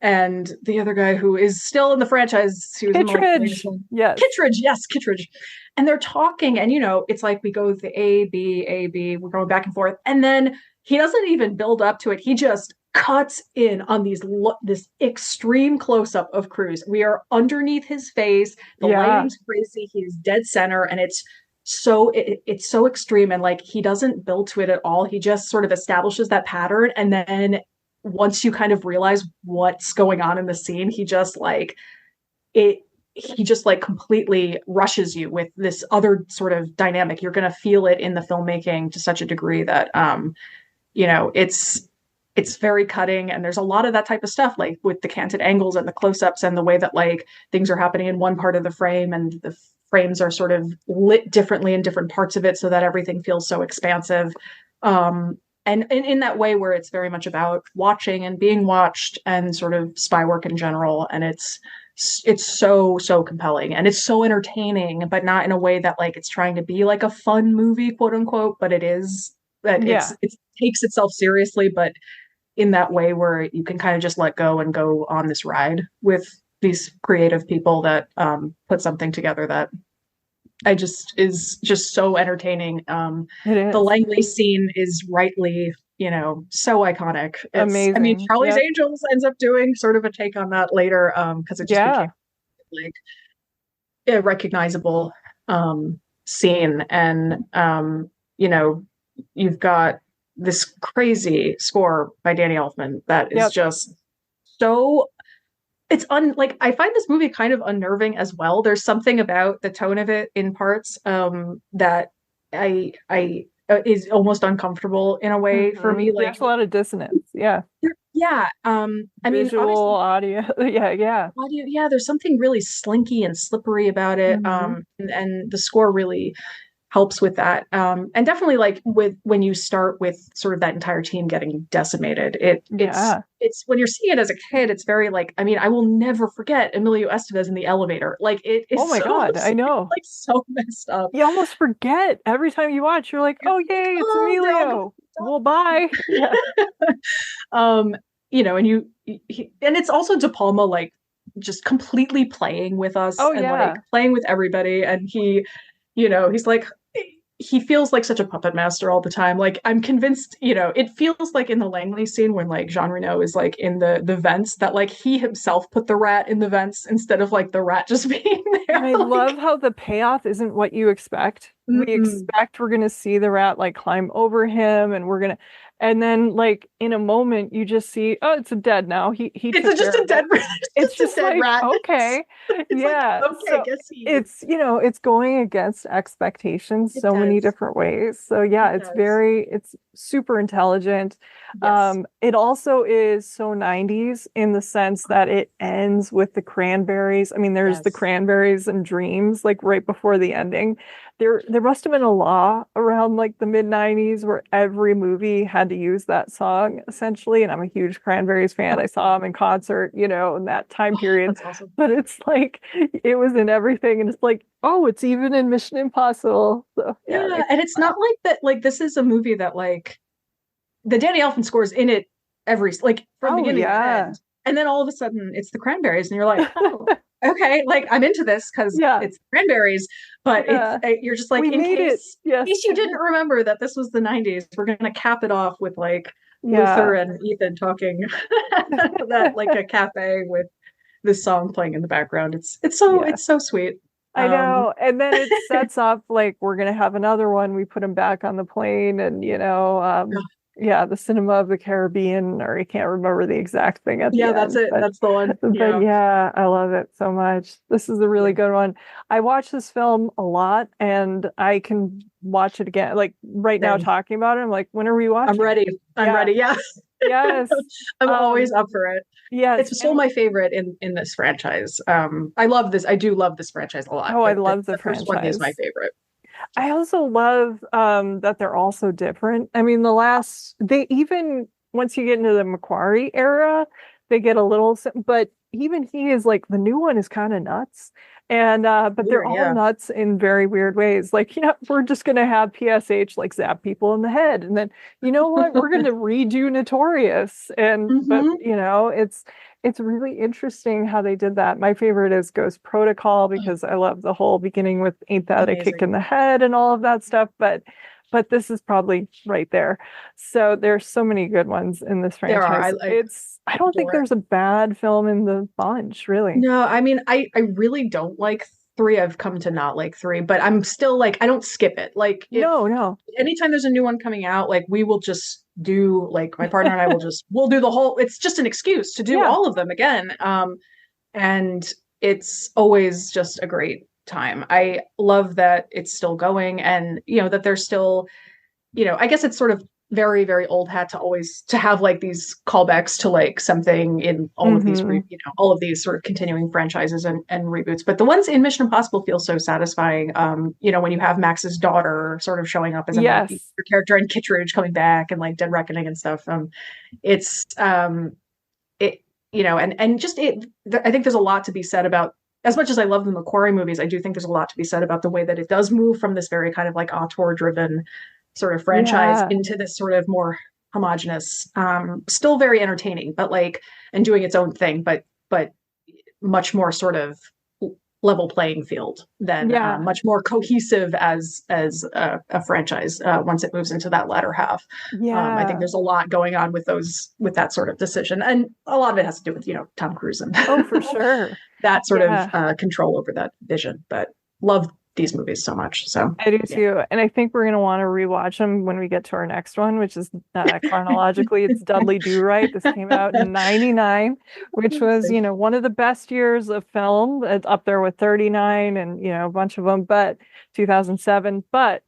and the other guy who is still in the franchise, he was in like the latest Kittredge. one. Yes. Kittredge, yes, Kittredge. And they're talking, and it's like we go with the A, B, we're going back and forth. And then he doesn't even build up to it. He just cuts in on this extreme close-up of Cruise. We are underneath his face. The Yeah. lighting's crazy. He's dead center, and it's so extreme, and like he doesn't build to it at all. He just sort of establishes that pattern, and then once you kind of realize what's going on in the scene, he just like completely rushes you with this other sort of dynamic. You're going to feel it in the filmmaking to such a degree that it's very cutting, and there's a lot of that type of stuff, like with the canted angles and the close-ups and the way that like things are happening in one part of the frame, and the frames are sort of lit differently in different parts of it so that everything feels so expansive. And in that way where it's very much about watching and being watched and sort of spy work in general. And it's so compelling, and it's so entertaining, but not in a way that like it's trying to be like a fun movie, quote unquote, but it is that Yeah. it takes itself seriously, but in that way where you can kind of just let go and go on this ride with these creative people that put something together that I just is just so entertaining. It The is. Langley scene is rightly, so iconic. I mean, Amazing. Charlie's Yep. Angels ends up doing sort of a take on that later, because it just became Yeah. like a recognizable scene. And you've got this crazy score by Danny Elfman that is Yep. just so like I find this movie kind of unnerving as well. There's something about the tone of it in parts that I is almost uncomfortable in a way for me. Like There's a lot of dissonance. Yeah. yeah, I mean Visual, obviously audio. Yeah, yeah. audio, yeah, there's something really slinky and slippery about it. Hmm. And the score really helps with that. And definitely like with when you start with sort of that entire team getting decimated, Yeah. it's when you're seeing it as a kid, it's very like, I mean, I will never forget Emilio Estevez in the elevator. Like it Oh is my so God, I know. like so messed up. You almost forget every time you watch. You're like, You're oh like, yay, it's oh, they're all going Emilio. Well, bye. Yeah. um, and and it's also De Palma like just completely playing with us Oh and like yeah. playing with everybody, and he's like he feels like such a puppet master all the time. Like I'm convinced, it feels like in the Langley scene when like Jean Reno is like in the vents that like he himself put the rat in the vents instead of like the rat just being And there. I love Like, how the payoff isn't what you expect. We mm-mm. expect we're gonna see the rat like climb over him and and then like in a moment you just see, oh, it's a dead now. He It's took just care a of dead it. rat. It's Just a just dead like, rat. okay. It's like, Yeah. okay, So guess he. it's, it's going against expectations It so many does. different ways. So yeah, It it's does. it's super intelligent. Yes. It also is so 90s in the sense that it ends with the cranberries. I mean, there's the Yes. cranberries and dreams like right before the ending. There must have been a law around like the mid 90s where every movie had to use that song essentially. And I'm a huge Cranberries fan. I saw them in concert, in that time period. That's awesome. But it's like it was in everything, and it's like, oh, it's even in Mission Impossible. So yeah, it Yeah, makes and me it's laugh. not like that. Like this is a movie that like the Danny Elfman scores in it every like from Oh beginning to yeah. end, and then all of a sudden it's the Cranberries, and you're like, oh, okay, like I'm into this because Yeah, it's Cranberries, but yeah. you're just like We made it. in Yes. case you didn't remember that this was the '90s, we're gonna cap it off with like Luther Yeah. and Ethan talking that like a cafe with this song playing in the background. Yeah. It's so sweet. I Um, know. And then it sets up like we're gonna have another one. We put him back on the plane and yeah, the Cinema of the Caribbean, or I can't remember the exact thing at the yeah, that's end. it. But That's the one. but Yeah. yeah, I love it so much. This is a really Yeah. good one. I watch this film a lot and I can watch it again. Like right now Same. talking about it, I'm like, when are we I'm watching it? ready. I'm Yeah. ready. Yeah. Yes. I'm always Um, up for it. yes. It's still And my favorite in this franchise. I love this. I do love this franchise a lot, oh, I but love the the first one is my franchise. favorite. I also love that they're all so different. I mean, they even once you get into the Macquarie era, they get a little, but even he is like the new one is kind of nuts. And but they're Weird, all yeah. nuts in very weird ways. Like, we're just gonna have PSH like zap people in the head. And then you know what? We're gonna redo Notorious. And but Hmm. it's really interesting how they did that. My favorite is Ghost Protocol because I love the whole beginning with Ain't That a Kick Amazing. in the Head and all of that stuff. But this is probably right there. So there's so many good ones in this There are. franchise. I don't think Adore it. there's a bad film in the bunch, really. No, I mean, I really don't like three. I've come to not like three, but I'm still like, I don't skip it. Like, if No, no. anytime there's a new one coming out, like, we will just do, like, my partner and I we'll do the whole, it's just an excuse to do Yeah. all of them again. And it's always just a great time. I love that it's still going and, that there's still, I guess it's sort of very, very old hat to always to have like these callbacks to like something in all of these, Hmm. all of these sort of continuing franchises and reboots. But the ones in Mission Impossible feel so satisfying. When you have Max's daughter sort of showing up as a main Yes. character and Kittredge coming back and like Dead Reckoning and stuff. It's it and just it. I think there's a lot to be said about. As much as I love the Macquarie movies, I do think there's a lot to be said about the way that it does move from this very kind of like auteur-driven sort of franchise Yeah. into this sort of more homogenous, still very entertaining, but like and doing its own thing, but much more sort of level playing field than Yeah. much more cohesive as a franchise once it moves into that latter half. I think Yeah. there's a lot going on with that sort of decision, and a lot of it has to do with Tom Cruise and Oh, for sure. that sort of Yeah. control over that vision. But love these movies so much. So I do yeah. too. And I think we're going to want to rewatch them when we get to our next one, which is chronologically, it's Dudley Do-Right. This came out in 99, which was, one of the best years of film. It's up there with 39 and, a bunch of them, but 2007. But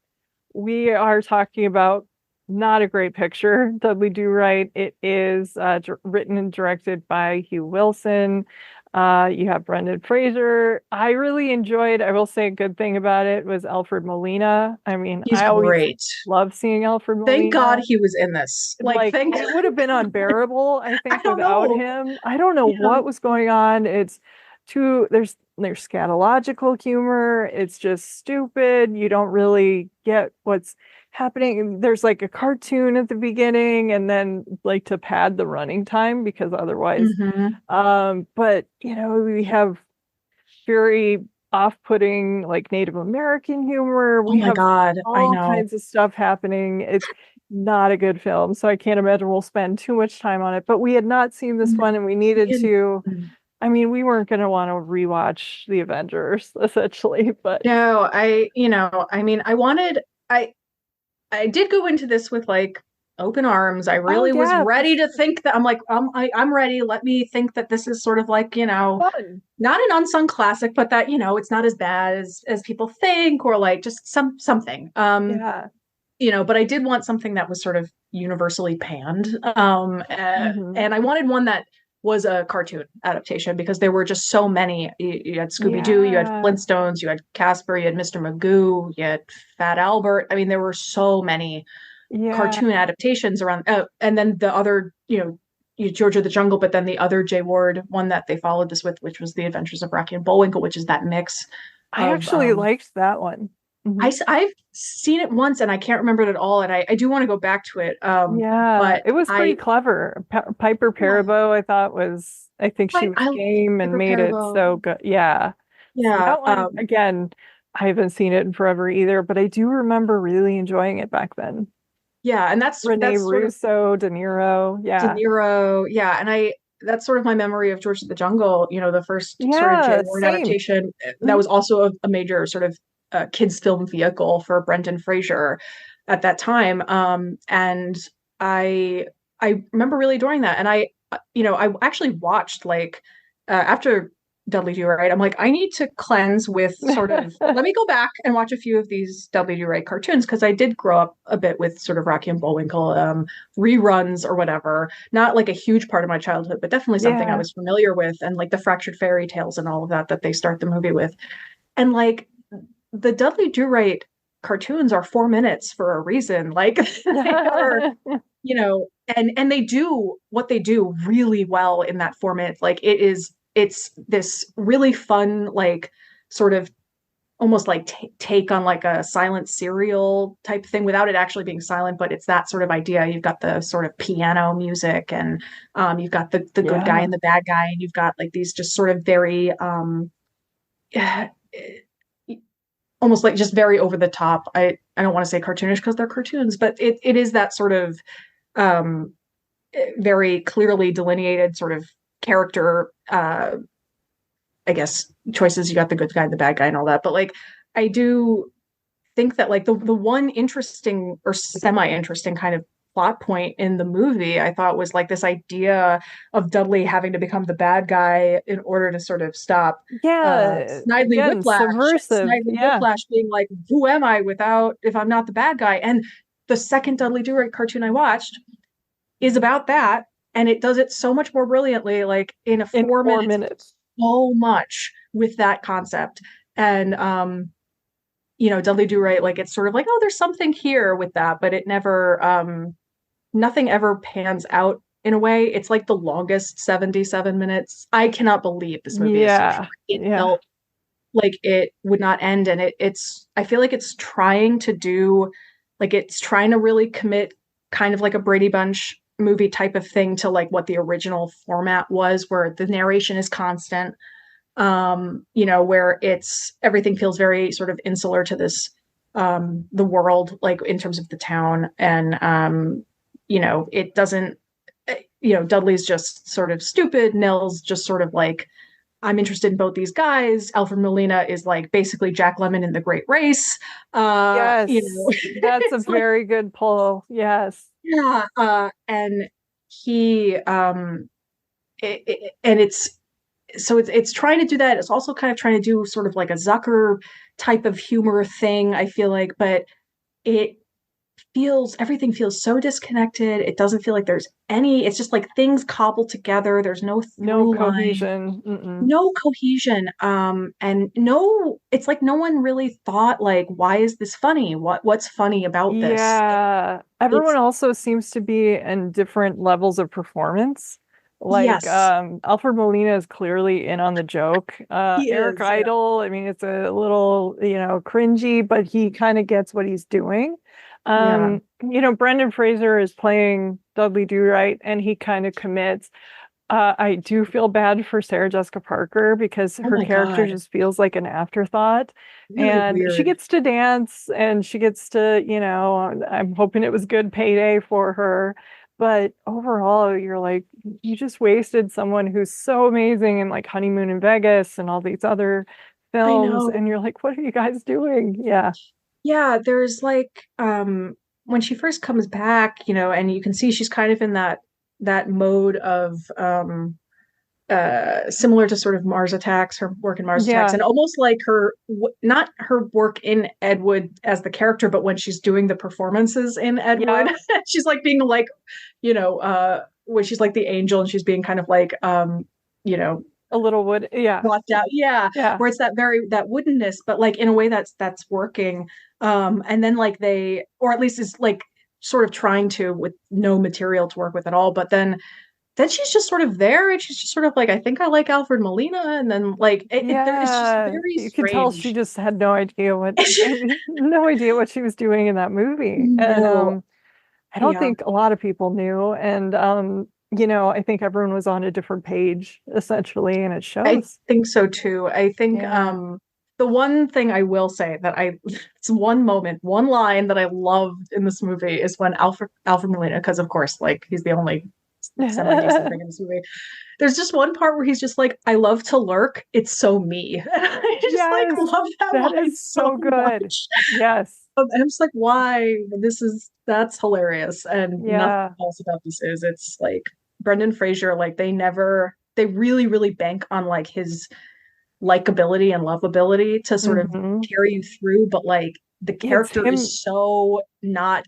we are talking about not a great picture, Dudley Do-Right. It is written and directed by Hugh Wilson. You have Brendan Fraser. I will say a good thing about it was Alfred Molina. I mean, He's I always great. love seeing Alfred Thank God Molina. he was in this. Like, Like thank it would have been unbearable, I I think, don't without know. him. I don't know Yeah. what was going on. It's too there's scatological humor. It's just stupid. You don't really get what's happening. There's like a cartoon at the beginning and then like to pad the running time because otherwise Hmm. but we have very off-putting like Native American humor. Oh We my have God. I all know. kinds of stuff happening. It's not a good film, so I can't imagine we'll spend too much time on it. But we had not seen this one, and we needed to. I mean, we weren't going to want to rewatch the Avengers essentially, but No, I mean, I did go into this with like open arms. I Oh really was yeah, for ready to sure. think that I'm like, I'm ready. Let me think that this is sort of like, Fun. not an unsung classic, but that, it's not as bad as people think, or like just something. Yeah. But I did want something that was sort of universally panned. Hmm. And I wanted one that was a cartoon adaptation because there were just so many. You had Scooby Doo, you had Yeah. Flintstones, you had Casper, you had Mr. Magoo, you had Fat Albert. I mean, there were so many Yeah. cartoon adaptations around. And then the other, George of the Jungle, but then the other Jay Ward one that they followed this with, which was The Adventures of Rocky and Bullwinkle, which is that mix I of actually liked that one. Hmm. I've seen it once and I can't remember it at all, and I do want to go back to it. Yeah, But it was pretty I clever. Piper yeah, Perabo, I thought was, I think she was I love game and Piper made it Perabo. so good. Yeah. So Yeah, that one, again, I haven't seen it in forever either, but I do remember really enjoying it back then. yeah, and that's Rene sort of Russo, De Niro. De Yeah. Niro. Yeah, and I that's sort of my memory of George of the Jungle. The first sort of Jay Yeah, Ward same. adaptation that Mhm. was also a major sort of kids film vehicle for Brendan Fraser at that time. And I I remember really adoring that, and I actually watched like after Dudley Do-Right, I'm like, I need to cleanse with sort of, let me go back and watch a few of these Dudley Do-Right cartoons because I did grow up a bit with sort of Rocky and Bullwinkle reruns or whatever. Not like a huge part of my childhood, but definitely something I Yeah. was familiar with, and like the Fractured Fairy Tales and all of that they start the movie with. And like the Dudley Do-Right cartoons are 4 minutes for a reason. Like they are, and they do what they do really well in that 4 minutes. Like it's this really fun, like sort of almost like take on like a silent serial type thing without it actually being silent, but it's that sort of idea. You've got the sort of piano music, and you've got the good guy Yeah. and the bad guy, and you've got like these just sort of very almost like just very over the top. I don't want to say cartoonish because they're cartoons, but it is that sort of um very clearly delineated sort of character I guess choices. You got the good guy and the bad guy and all that, but like I do think that like the one interesting or semi-interesting kind of plot point in the movie I thought was like this idea of Dudley having to become the bad guy in order to sort of stop Yeah. Snidely Again, Whiplash. subversive. Snidely Yeah. Whiplash being like, who am I without if I'm not the bad guy? And the second Dudley Do-Right cartoon I watched is about that, and it does it so much more brilliantly, like in a In 4 minutes, minutes. so much with that concept. And Dudley Do Right, like it's sort of like, oh, there's something here with that, but it never nothing ever pans out in a way. It's like the longest 77 minutes. I cannot believe this movie is so short. Yeah. It Yeah. felt like it would not end, and it's I feel like it's trying to do like it's trying to really commit kind of like a Brady Bunch movie type of thing to like what the original format was, where the narration is constant, where it's everything feels very sort of insular to this the world, like in terms of the town. And it doesn't Dudley's just sort of stupid, Nell's just sort of like, I'm interested in both these guys. Alfred Molina is like basically Jack Lemmon in The Great Race. Yes. That's a It's like, very good pull. Yes. yeah. And he, and it's trying to do that. It's also kind of trying to do sort of like a Zucker type of humor thing, I feel like, but it everything feels so disconnected. It doesn't feel like there's it's just like things cobbled together. There's no No through line, cohesion. Mm-mm. no cohesion, and no, it's like no one really thought like, why is this funny? What's funny about this? Yeah. Everyone It's also seems to be in different levels of performance. Like yes, Alfred Molina is clearly in on the joke. he Eric is. Yeah, Idle, I mean, it's a little, cringy, but he kind of gets what he's doing. yeah. Brendan Fraser is playing Dudley Do-Right, and he kind of commits. I do feel bad for Sarah Jessica Parker because Oh her my character God, just feels like an afterthought. really And she weird. gets to dance and she gets to, I'm hoping it was good payday for her. But overall, you're like, you just wasted someone who's so amazing in like Honeymoon in Vegas and all these other I films. And know. you're like, what are you guys doing? Yeah. Yeah, there's like when she first comes back, and you can see she's kind of in that mode of similar to sort of Mars Attacks, her work in Mars Attacks, Yeah. and almost like not her work in Ed Wood as the character, but when she's doing the performances in Ed Wood, Yeah. she's like being like, when she's like the angel and she's being kind of like, you know, A little wood. Yeah. brought down. Yeah. Yeah. Where it's that woodenness, but like in a way that's working. And then like or at least is like sort of trying to with no material to work with at all, but then she's just sort of there and she's just sort of like, I think I like Alfred Molina. And then like, it's just Yeah. very You could tell she strange. just had no idea no idea what she was doing in that movie. And No. I don't Yeah, think a lot of people knew. And I think everyone was on a different page essentially, and it I shows. think so too. I think Yeah. the one thing I will say that it's one moment, one line that I loved in this movie is when Alfred Molina, because of course, like he's the only semi-decent thing in this movie. There's just one part where he's just like, I love to lurk. It's so me. And I just like Yes, love that that line is so so good. much. Yes. And I'm just like, why? That's hilarious. And nothing Yeah. else about this is. It's like Brendan Fraser, like they really, really bank on like his likability and lovability to sort of Hmm. carry you through. But like the It's character him. is so not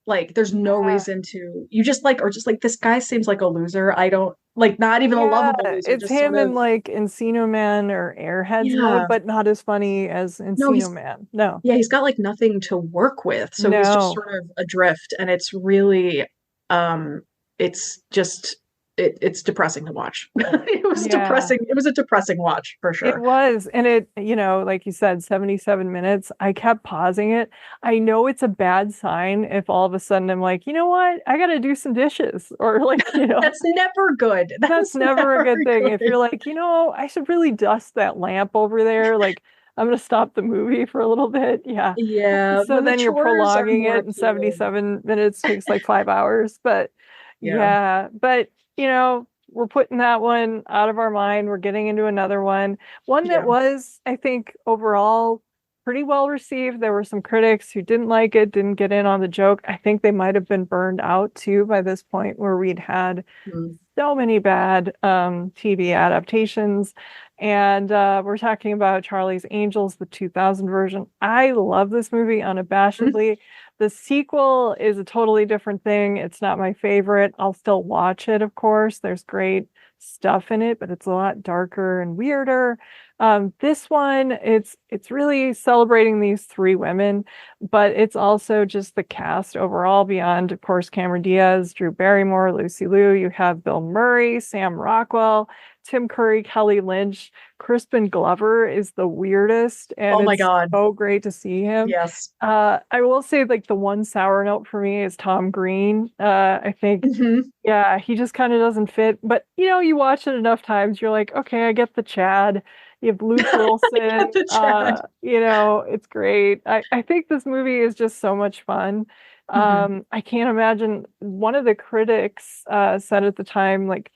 like there's no Yeah. reason to you just like or just like this guy seems like a loser. I don't like not even a Yeah, lovable loser, it's just sort him in of like Encino Man or Airheads mode, yeah. but not as funny as No, Encino Man. No, yeah, he's got like nothing to work with. So he's just no. sort of adrift and it's really it's just it's depressing to watch. It was Yeah, depressing. It was a depressing watch for it sure. was. And like you said, 77 minutes. I kept pausing it. I know it's a bad sign if all of a sudden I'm like, you know what? I gotta do some dishes. Or like, That's never good. that's That's never a never good thing. If good. you're like, I should really dust that lamp over there, like I'm gonna stop the movie for a little bit. Yeah. Yeah, So when the then you're chores are prolonging more it and appealing. 77 minutes takes like 5 hours. But Yeah. yeah, but we're putting that one out of our mind. We're getting into another one. One that Yeah. was, I think, overall pretty well received. There were some critics who didn't like it, didn't get in on the joke. I think they might have been burned out too by this point where we'd had Mm. so many bad TV adaptations. And we're talking about Charlie's Angels, the 2000 version. I love this movie unabashedly. The sequel is a totally different thing. It's not my favorite. I'll still watch it, of course. There's great stuff in it, but it's a lot darker and weirder. This one, it's really celebrating these three women, but it's also just the cast overall beyond, of course, Cameron Diaz, Drew Barrymore, Lucy Liu. You have Bill Murray, Sam Rockwell, Tim Curry, Kelly Lynch. Crispin Glover is the weirdest, and Oh my it's God. so great to see him. Yes. I will say, like, the one sour note for me is Tom Green. I think, Hmm. yeah, he just kind of doesn't fit. But you watch it enough times, you're like, okay, I get the Chad. You have Luke Get Wilson. the chat. It's great. I think this movie is just so much fun. Hmm. I can't imagine. One of the critics said at the time, like,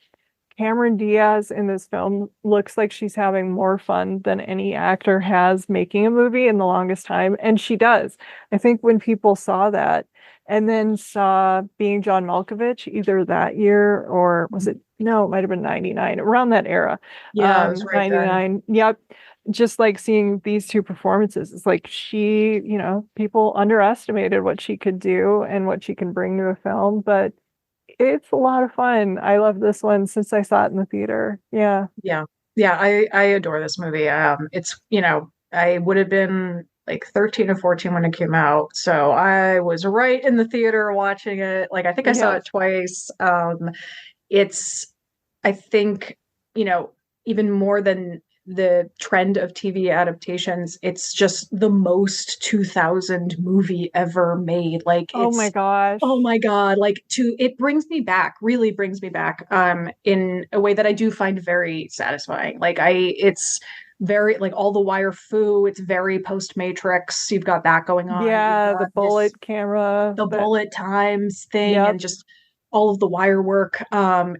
Cameron Diaz in this film looks like she's having more fun than any actor has making a movie in the longest time. And she does. I think when people saw that and then saw Being John Malkovich either that year or was it, no, it might have been 99, around that era. Yeah, it was right then. 99. Yep. Just like seeing these two performances, it's like people underestimated what she could do and what she can bring to a film, but it's a lot of fun. I love this one since I saw it in the theater. Yeah. Yeah. Yeah, I adore this movie. It's, I would have been like 13 or 14 when it came out. So I was right in the theater watching it. Like I think I saw Yeah. it twice. It's I think, even more than the trend of TV adaptations, it's just the most 2000 movie ever made. Like Oh my oh gosh. my God, like it brings me back, really brings me back, in a way that I do find very satisfying. Like it's very like all the wire foo, it's very post Matrix. You've got that going on. You've Yeah, the got this bullet camera. the That bullet times thing Yep. and just all of the wire work.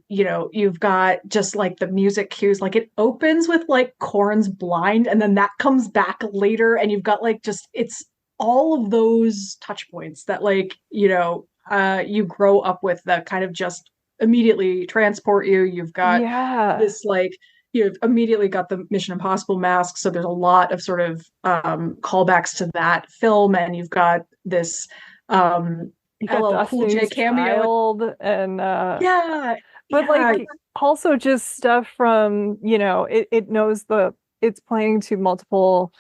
You've got just like the music cues. Like it opens with like Korn's Blind, and then that comes back later, and you've got like just all of those touch points that like, you grow up with that kind of just immediately transport you. You've got Yeah. this like you've immediately got the Mission Impossible mask, so there's a lot of sort of callbacks to that film, and you've got this um You got LL Cool J Destiny's cameo. Child and Yeah, but yeah, like also just stuff from, it knows it's playing to multiple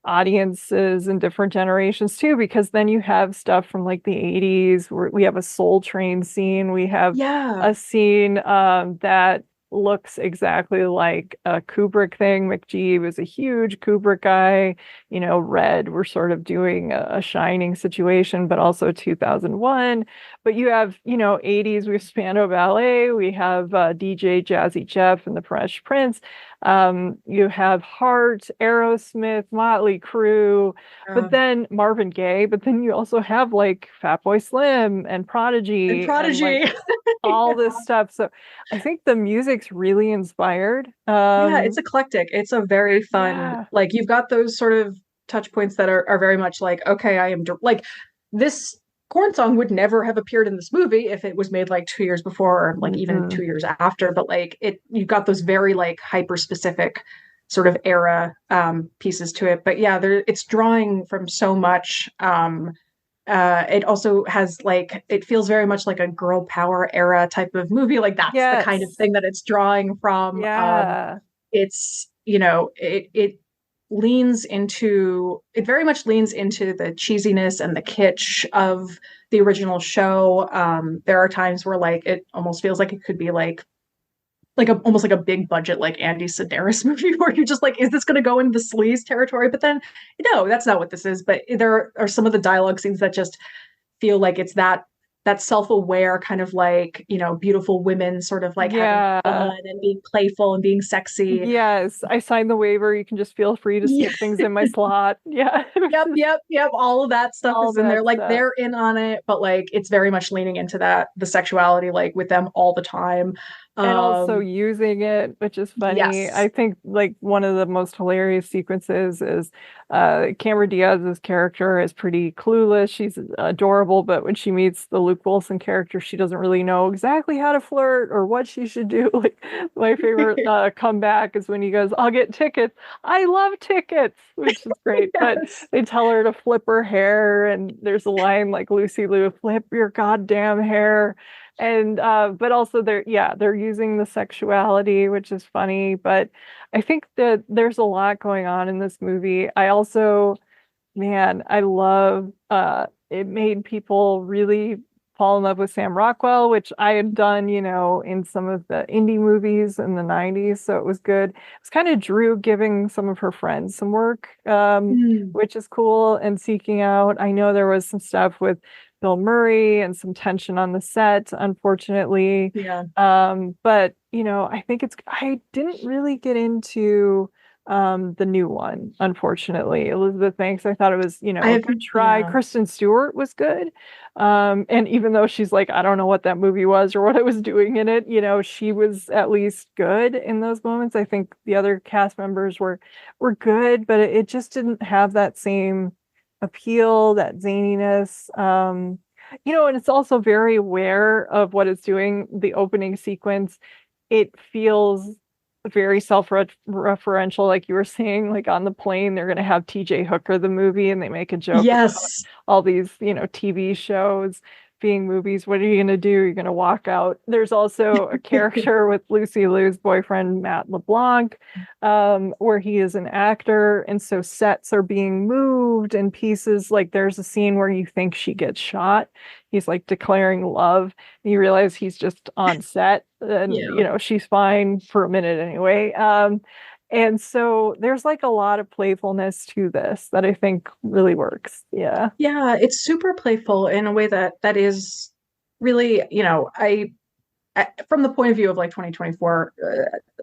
audiences and different generations too, because then you have stuff from like the 80s where we have a Soul Train scene. We have yeah. a scene that looks exactly like a Kubrick thing. McGee was a huge Kubrick guy. Red, we're sort of doing a Shining situation, but also 2001. But you have, 80s, we have Spandau Ballet, we have DJ Jazzy Jeff and the Fresh Prince. You have Heart, Aerosmith, Motley Crue, but uh, then Marvin Gaye, but then you also have like Fatboy Slim and and Prodigy and like Prodigy. all this stuff. So I think the music's really inspired. Yeah, it's eclectic. It's a very fun, Yeah. like you've got those sort of touch points that are very much like, okay, like this corn song would never have appeared in this movie if it was made like 2 years before or like even Mm-mm. 2 years after. But like you've got those very like hyper specific sort of era pieces to it. But yeah, it's drawing from so much. It also has like it feels very much like a girl power era type of movie. Like that's the kind of Yes. thing that it's drawing from. Yeah. It's it leans into it very much leans into the cheesiness and the kitsch of the original show. There are times where like it almost feels like it could be like a almost like a big budget like Andy Sedaris movie where you're just like, is this going to go into the sleaze territory? But then no, that's not what this is. But there are some of the dialogue scenes that just feel like it's that self-aware kind of like beautiful women sort of like having Yeah. fun and being playful and being sexy. Yes. I signed the waiver. You can just feel free to Yeah. stick things in my slot. Yeah. Yep, yep, yep. All of that stuff All is in there. that Like stuff. they're in on it, but like it's very much leaning into that the sexuality like with them all the time. And also Um, using it, which is funny. yes. I think like one of the most hilarious sequences is Cameron Diaz's character is pretty clueless. She's adorable, but when she meets the Luke Wilson character, she doesn't really know exactly how to flirt or what she should do. Like my favorite comeback is when he goes, "I'll get tickets. I love tickets," which is great. But Yes. they tell her to flip her hair, and there's a line like Lucy Liu, "Flip your goddamn hair." And but also they're using the sexuality, which is funny. But I think that there's a lot going on in this movie. I also, man, I love it made people really fall in love with Sam Rockwell, which I had done, in some of the indie movies in the 90s. So it was good. It's kind of Drew giving some of her friends some work, Mm, which is cool, and seeking out. I know there was some stuff with Bill Murray and some tension on the set, unfortunately. yeah. But I think I didn't really get into the new one, unfortunately. Elizabeth Banks, I thought it was, I a have good try. yeah. Kristen Stewart was good. And even though she's like, I don't know what that movie was or what I was doing in it, she was at least good in those moments. I think the other cast members were good, but it just didn't have that same appeal, that zaniness. And it's also very aware of what it's doing. The opening sequence, it feels very self-referential, like you were saying, like on the plane, they're going to have TJ Hooker, the movie, and they make a joke about Yes. all these, TV shows being movies. What are you going to do? You're going to walk out. There's also a character with Lucy Liu's boyfriend, Matt LeBlanc, where he is an actor. And so sets are being moved and pieces. Like there's a scene where you think she gets shot. He's like declaring love. And you realize he's just on set and, Yeah. she's fine for a minute anyway. And so there's like a lot of playfulness to this that I think really works. Yeah. Yeah, it's super playful in a way that is really, from the point of view of like 2024,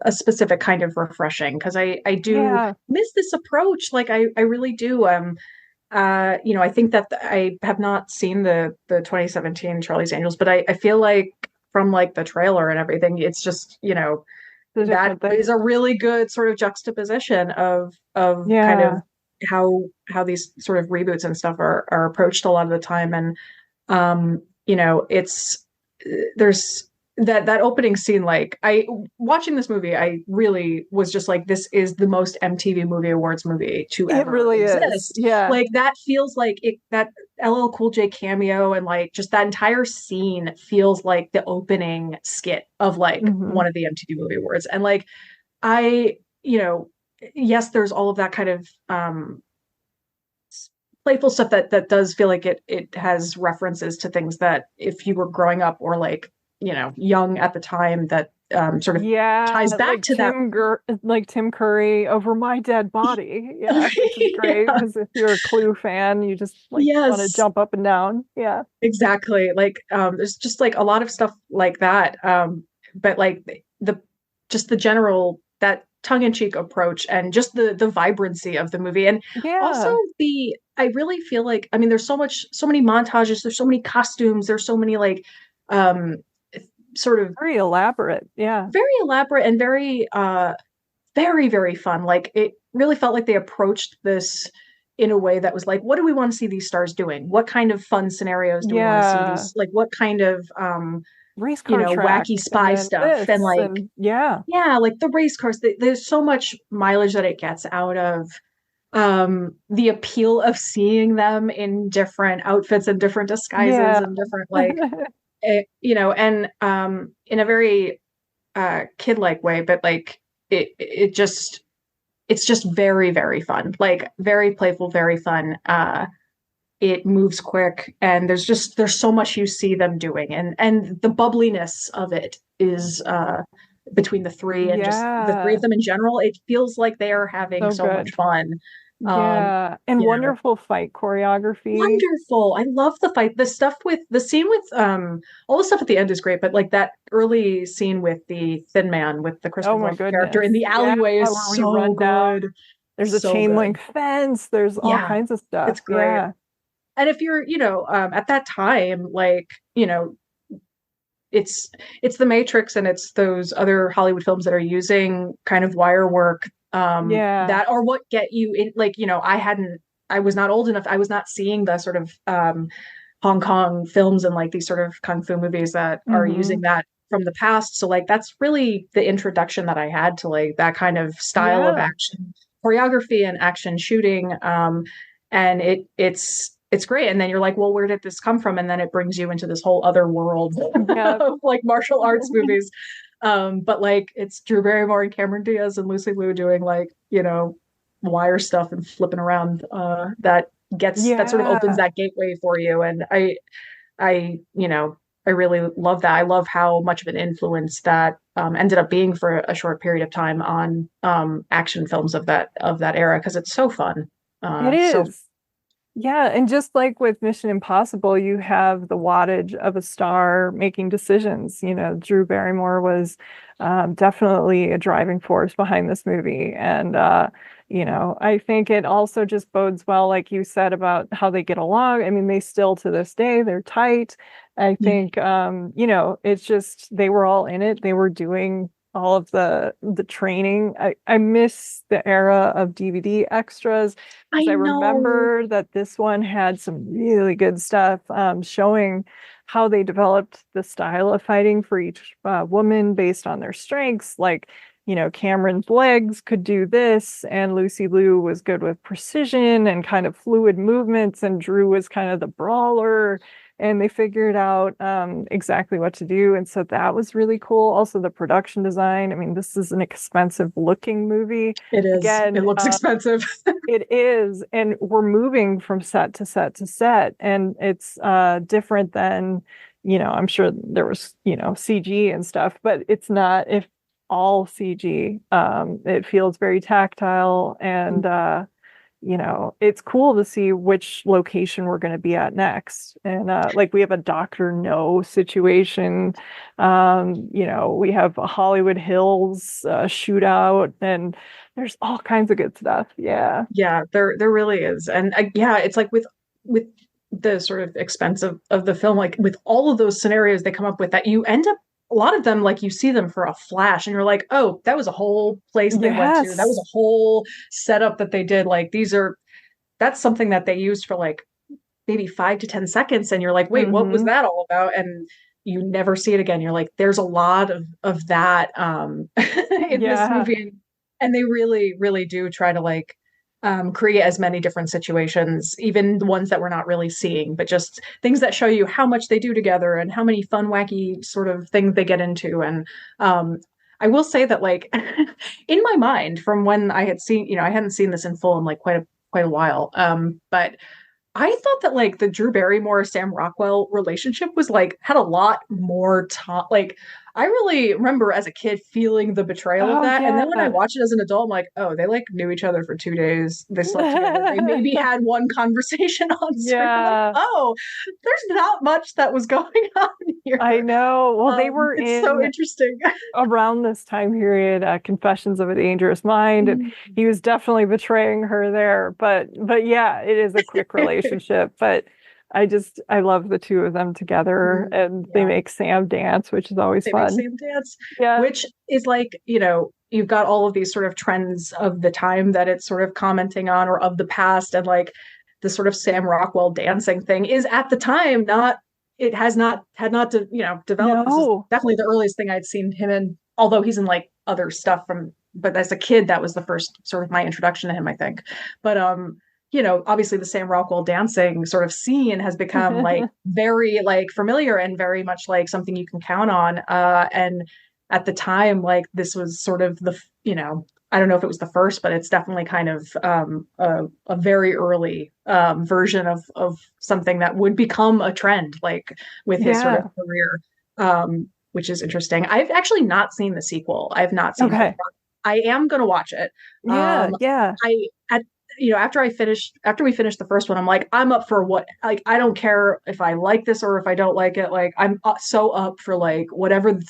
a specific kind of refreshing because I do Yeah. miss this approach. Like I really do. I think that I have not seen the 2017 Charlie's Angels, but I feel like from like the trailer and everything, it's just, The that different thing. is a really good sort of juxtaposition of kind of Yeah. how these sort of reboots and stuff are approached a lot of the time. And it's there's that opening scene. Like, I watching this movie, I really was just like, this is the most MTV Movie Awards movie to It ever really is. exist. Yeah. Like, that feels like it, that LL Cool J cameo, and like just that entire scene feels like the opening skit of like one of the MTV Movie Awards. And like, I, yes, there's all of that kind of playful stuff that does feel like it has references to things that if you were growing up or like, young at the time, that sort of ties back like to that. Like Tim Curry over my dead body. Yeah, which is great Yeah. because if you're a Clue fan, you just like want to Yes, jump up and down. Yeah. exactly. Like, there's just like a lot of stuff like that. But like the just the general, that tongue-in-cheek approach, and just the vibrancy of the movie. And also, Yeah. I really feel like, I mean, there's so many montages, there's so many costumes, there's so many like um sort of Very elaborate. Yeah. very elaborate and very very, very fun. Like, it really felt like they approached this in a way that was like, what do we want to see these stars doing? What kind of fun scenarios do we want to see Yeah. these, like, what kind of Race car track wacky and spy then stuff, and this like, and yeah. yeah, like the race cars. There's so much mileage that it gets out of the appeal of seeing them in different outfits and different disguises Yeah. and different like and in a very kid-like way, but like it's just very, very fun, like very playful, very fun. It moves quick, and there's so much you see them doing, and the bubbliness of it is between the three, and just the three of Yeah. them in general, it feels like they are having So so much good. fun. um Yeah. And you know wonderful fight choreography. Wonderful. I love the fight. The stuff with the scene with all the stuff at the end is great, but like that early scene with the Thin Man, with the Oh Crispin my Glover character in goodness. the Yeah, alleyway, is where we so run down. good. There's a So chain link good. fence. There's all Yeah, kinds of stuff. it's great. Yeah. And if you're, at that time, like, it's the Matrix, and it's those other Hollywood films that are using kind of wire work, Yeah. that are what get you in. Like, I was not old enough. I was not seeing the sort of Hong Kong films and like these sort of kung fu movies that are using Hmm. that from the past. So like, that's really the introduction that I had to like that kind of style of Yeah. action choreography and action shooting. And it's great. And then you're like, well, where did this come from? And then it brings you into this whole other world Yeah. of like martial arts movies. But like, it's Drew Barrymore and Cameron Diaz and Lucy Liu doing like, wire stuff and flipping around, that sort of opens Yeah. that gateway for you. And I really love that. I love how much of an influence that ended up being for a short period of time on action films of that era, because it's so fun. It So is. Yeah, and just like with Mission Impossible, you have the wattage of a star making decisions. Drew Barrymore was definitely a driving force behind this movie. And, I think it also just bodes well, like you said, about how they get along. I mean, they still to this day, they're tight. I think, it's just they were all in it. They were doing all of the training. I miss the era of DVD extras, I because I know. remember that this one had some really good stuff, showing how they developed the style of fighting for each woman based on their strengths. Like, Cameron's legs could do this, and Lucy Liu was good with precision and kind of fluid movements, and Drew was kind of the brawler. And they figured out exactly what to do. And so that was really cool. Also, the production design. I mean, this is an expensive looking movie. It is. It Again, looks expensive. it is, and we're moving from set to set to set, and it's different than, I'm sure there was, CG and stuff, but it's not if all CG. It feels very tactile, and it's cool to see which location we're going to be at next. And like we have a Dr. No situation. We have a Hollywood Hills shootout, and there's all kinds of good stuff. Yeah. Yeah, there really is. And yeah, it's like with the sort of expense of the film, like with all of those scenarios they come up with, that you end up, a lot of them, like you see them for a flash and you're like, oh, that was a whole place they went to. That was Yes. a whole setup that they did. Like, these are that's something that they used for like maybe 5 to 10 seconds, and you're like, wait, what was Hmm. that all about? And you never see it again. You're like, there's a lot of that in this Yeah. movie. And they really, really do try to like create as many different situations, even the ones that we're not really seeing, but just things that show you how much they do together and how many fun, wacky sort of things they get into. And I will say that like in my mind, from when I had seen, I hadn't seen this in full in like quite a while. But I thought that like the Drew Barrymore Sam Rockwell relationship was like had a lot more time. Like I really remember as a kid feeling the betrayal of Oh that. And then when I yeah. watched it as an adult, I'm like, oh, they like knew each other for 2 days. They slept together. They maybe had one conversation on screen. I'm like, Yeah, oh, there's not much that was going on I here. know. Well, they were It's so in interesting. around this time period, Confessions of a Dangerous Mind, and he was definitely betraying her there. But yeah, it is a quick relationship. But I love the two of them together, and they Yeah. make Sam dance, which is always They make fun. Sam dance, Yeah. which is like, you've got all of these sort of trends of the time that it's sort of commenting on or of the past. And like the sort of Sam Rockwell dancing thing is at the time not, it has not, had not, developed. This is No. definitely the earliest thing I'd seen him in, although he's in like other stuff but as a kid, that was the first sort of my introduction to him, I think. But, obviously the Sam Rockwell dancing sort of scene has become like very like familiar and very much like something you can count on. And at the time, like this was sort of I don't know if it was the first, but it's definitely kind of a very early version of something that would become a trend, like with his sort of Yeah. career, which is interesting. I've actually not seen the sequel. I've not seen Home Okay. Run. I am going to watch it. Yeah. Yeah. I at after we finished the first one, I'm like, I'm up for what, like, I don't care if I like this or if I don't like it. Like, I'm so up for like whatever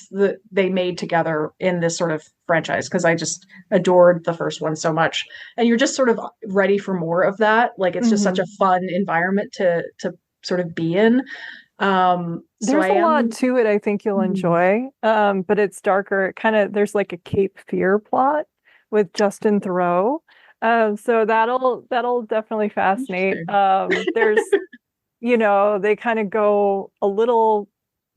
they made together in this sort of franchise, because I just adored the first one so much. And you're just sort of ready for more of that. Like, it's just such a Hmm. fun environment to sort of be in. So There's I a lot am. to it I think you'll Hmm, enjoy. But it's darker. It kind of there's like a Cape Fear plot with Justin Theroux. So that'll definitely fascinate. interesting. There's, they kind of go a little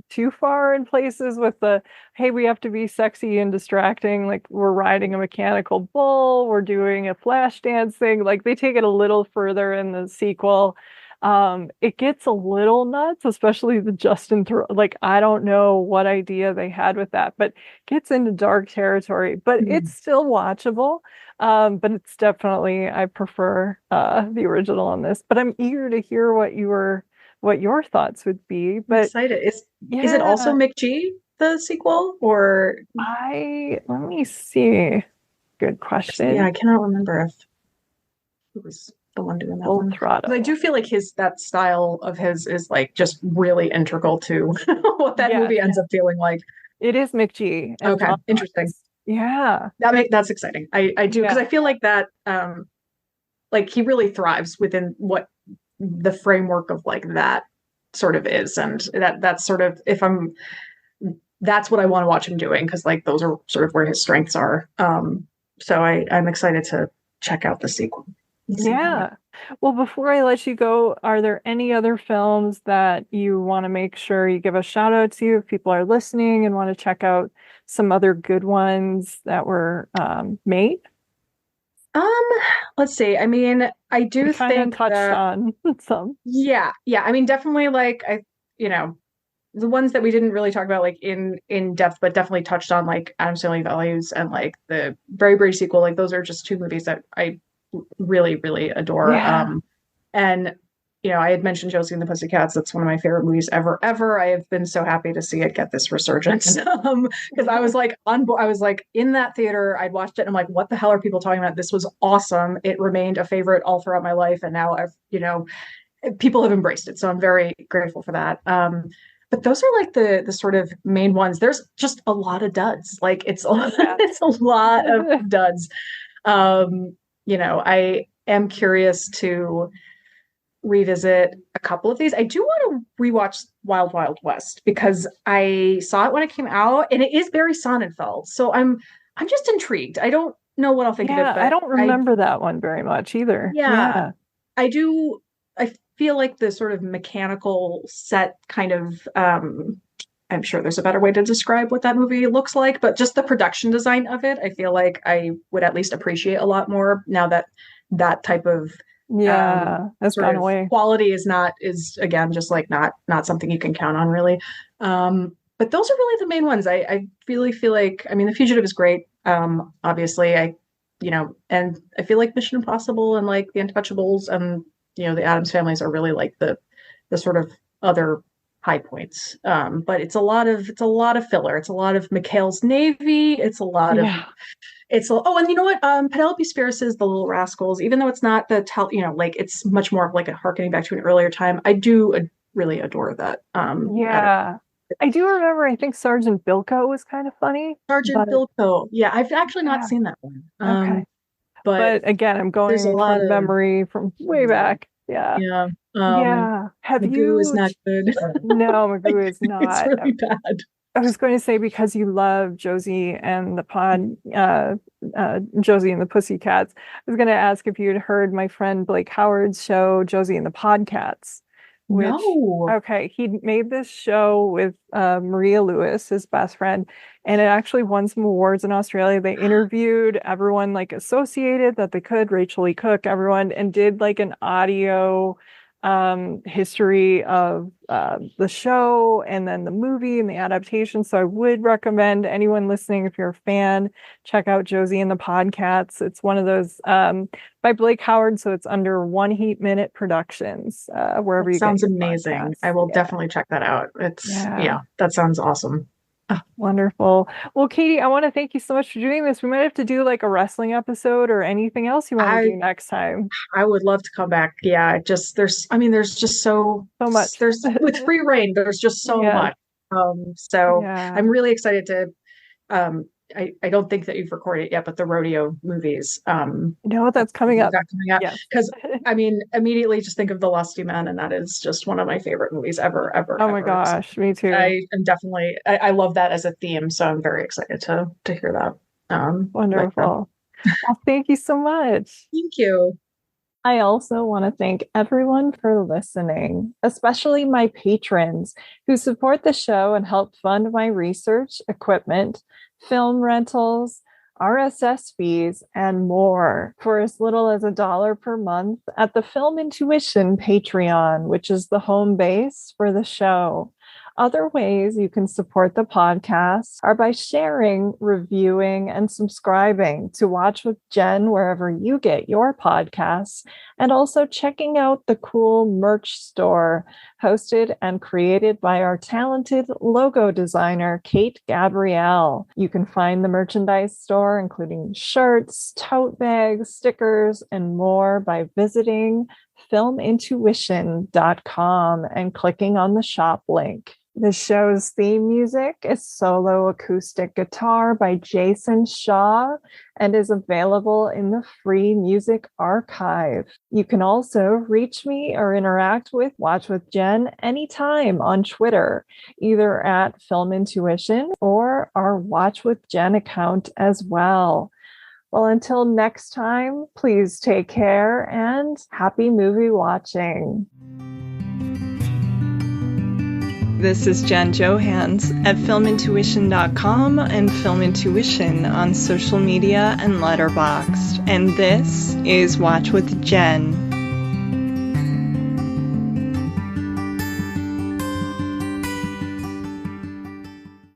too far in places with the, hey, we have to be sexy and distracting. Like we're riding a mechanical bull, we're doing a flash dance thing. Like they take it a little further in the sequel. It gets a little nuts, especially the Justin Theroux. Like I don't know what idea they had with that, but gets into dark territory. But Hmm. it's still watchable. But it's definitely I prefer the original on this. But I'm eager to hear what your thoughts would be. I'm But excited. Is it also yeah, McG, the sequel, or let me see. Good yeah, question. I cannot remember if it was the one doing that Full one. Because I throttle. do feel like that style of his is like just really integral to what that Yes, movie ends up feeling like. it is McG and Okay, not interesting. August. Yeah, That's exciting. I do, because yeah, I feel like that like he really thrives within what the framework of like that sort of is, and that's sort of, if I'm that's what I want to watch him doing, because like those are sort of where his strengths are. So I'm excited to check out the sequel and see that. yeah. Well, before I let you go, are there any other films that you want to make sure you give a shout out to if people are listening and want to check out some other good ones that were made? Um, let's see. I mean, I We do kind of think touched that, on some. yeah. I mean, definitely like you know, the ones that we didn't really talk about like in depth, but definitely touched on, like Adam's Family Values and like the Very Brady sequel. Like those are just two movies that I really, really adore. Yeah. And I had mentioned Josie and the Pussycats. That's one of my favorite movies ever. I have been so happy to see it get this resurgence. Because I was like on board. I was like in that theater. I'd watched it and I'm like, what the hell are people talking about? This was awesome. It remained a favorite all throughout my life, and now people have embraced it. So I'm very grateful for that. But those are like the sort of main ones. There's just a lot of duds. Like it's Yes. it's a lot of duds. I am curious to revisit a couple of these. I do want to rewatch Wild Wild West, because I saw it when it came out and it is very Sonnenfeld. So I'm just intrigued. I don't know what I'll think of it, Yeah, I but don't remember that one very much either. yeah, Yeah. I feel like the sort of mechanical set kind of, I'm sure there's a better way to describe what that movie looks like, but just the production design of it, I feel like I would at least appreciate a lot more now that that type of That's sort gone of away. quality is again just like not something you can count on really. But those are really the main ones. I really feel like, I mean, The Fugitive is great. Obviously, and I feel like Mission Impossible and like The Untouchables and the Addams Families are really like the sort of other high points. But it's a lot of filler. It's a lot of McHale's Navy. It's a lot of and you know what? Penelope Spheris's The Little Rascals, even though it's not like it's much more of like a harkening back to an earlier time. I do really adore that. I do remember, I think Sergeant Bilko was kind of funny. Sergeant Bilko. Yeah, I've actually not seen that one. Okay. But again, I'm going from memory from way back. Yeah. Yeah. Magoo is not good. No, Magoo is not. It's really bad. I was going to say, because you love Josie and the Josie and the Pussycats, I was going to ask if you'd heard my friend Blake Howard's show, Josie and the Podcats. Okay, he made this show with Maria Lewis, his best friend, and it actually won some awards in Australia. They interviewed everyone like associated that they could, Rachel E. Cook, everyone, and did like an audio history of the show and then the movie and the adaptation. So I would recommend anyone listening, if you're a fan, check out Josie and the Podcats. It's one of those by Blake Howard, so it's under One Heat Minute Productions, wherever you sounds get amazing. podcasts. I will definitely check that out. It's that sounds awesome. Wonderful. Well, Katie, I want to thank you so much for doing this. We might have to do like a wrestling episode or anything else you want to do next time. I would love to come back. Yeah, there's just so much. There's with free reign, there's just so much. I'm really excited to I don't think that you've recorded it yet, but the rodeo movies. No, that's coming up. Because I mean, immediately just think of The Lusty Men, and that is just one of my favorite movies ever. Oh my gosh, me too. I am definitely I love that as a theme, so I'm very excited to hear that. Wonderful. Well, thank you so much. Thank you. I also want to thank everyone for listening, especially my patrons who support the show and help fund my research, equipment, film rentals, RSS fees, and more for as little as $1 per month at the Film Intuition Patreon, which is the home base for the show. Other ways you can support the podcast are by sharing, reviewing, and subscribing to Watch with Jen wherever you get your podcasts, and also checking out the cool merch store hosted and created by our talented logo designer, Kate Gabrielle. You can find the merchandise store, including shirts, tote bags, stickers, and more by visiting filmintuition.com and clicking on the shop link. The show's theme music is Solo Acoustic Guitar by Jason Shaw and is available in the free music archive. You can also reach me or interact with Watch with Jen anytime on Twitter, either at Film Intuition or our Watch with Jen account as well. Well, until next time, please take care and happy movie watching. This is Jen Johans at filmintuition.com and Film Intuition on social media and Letterboxd. And this is Watch with Jen.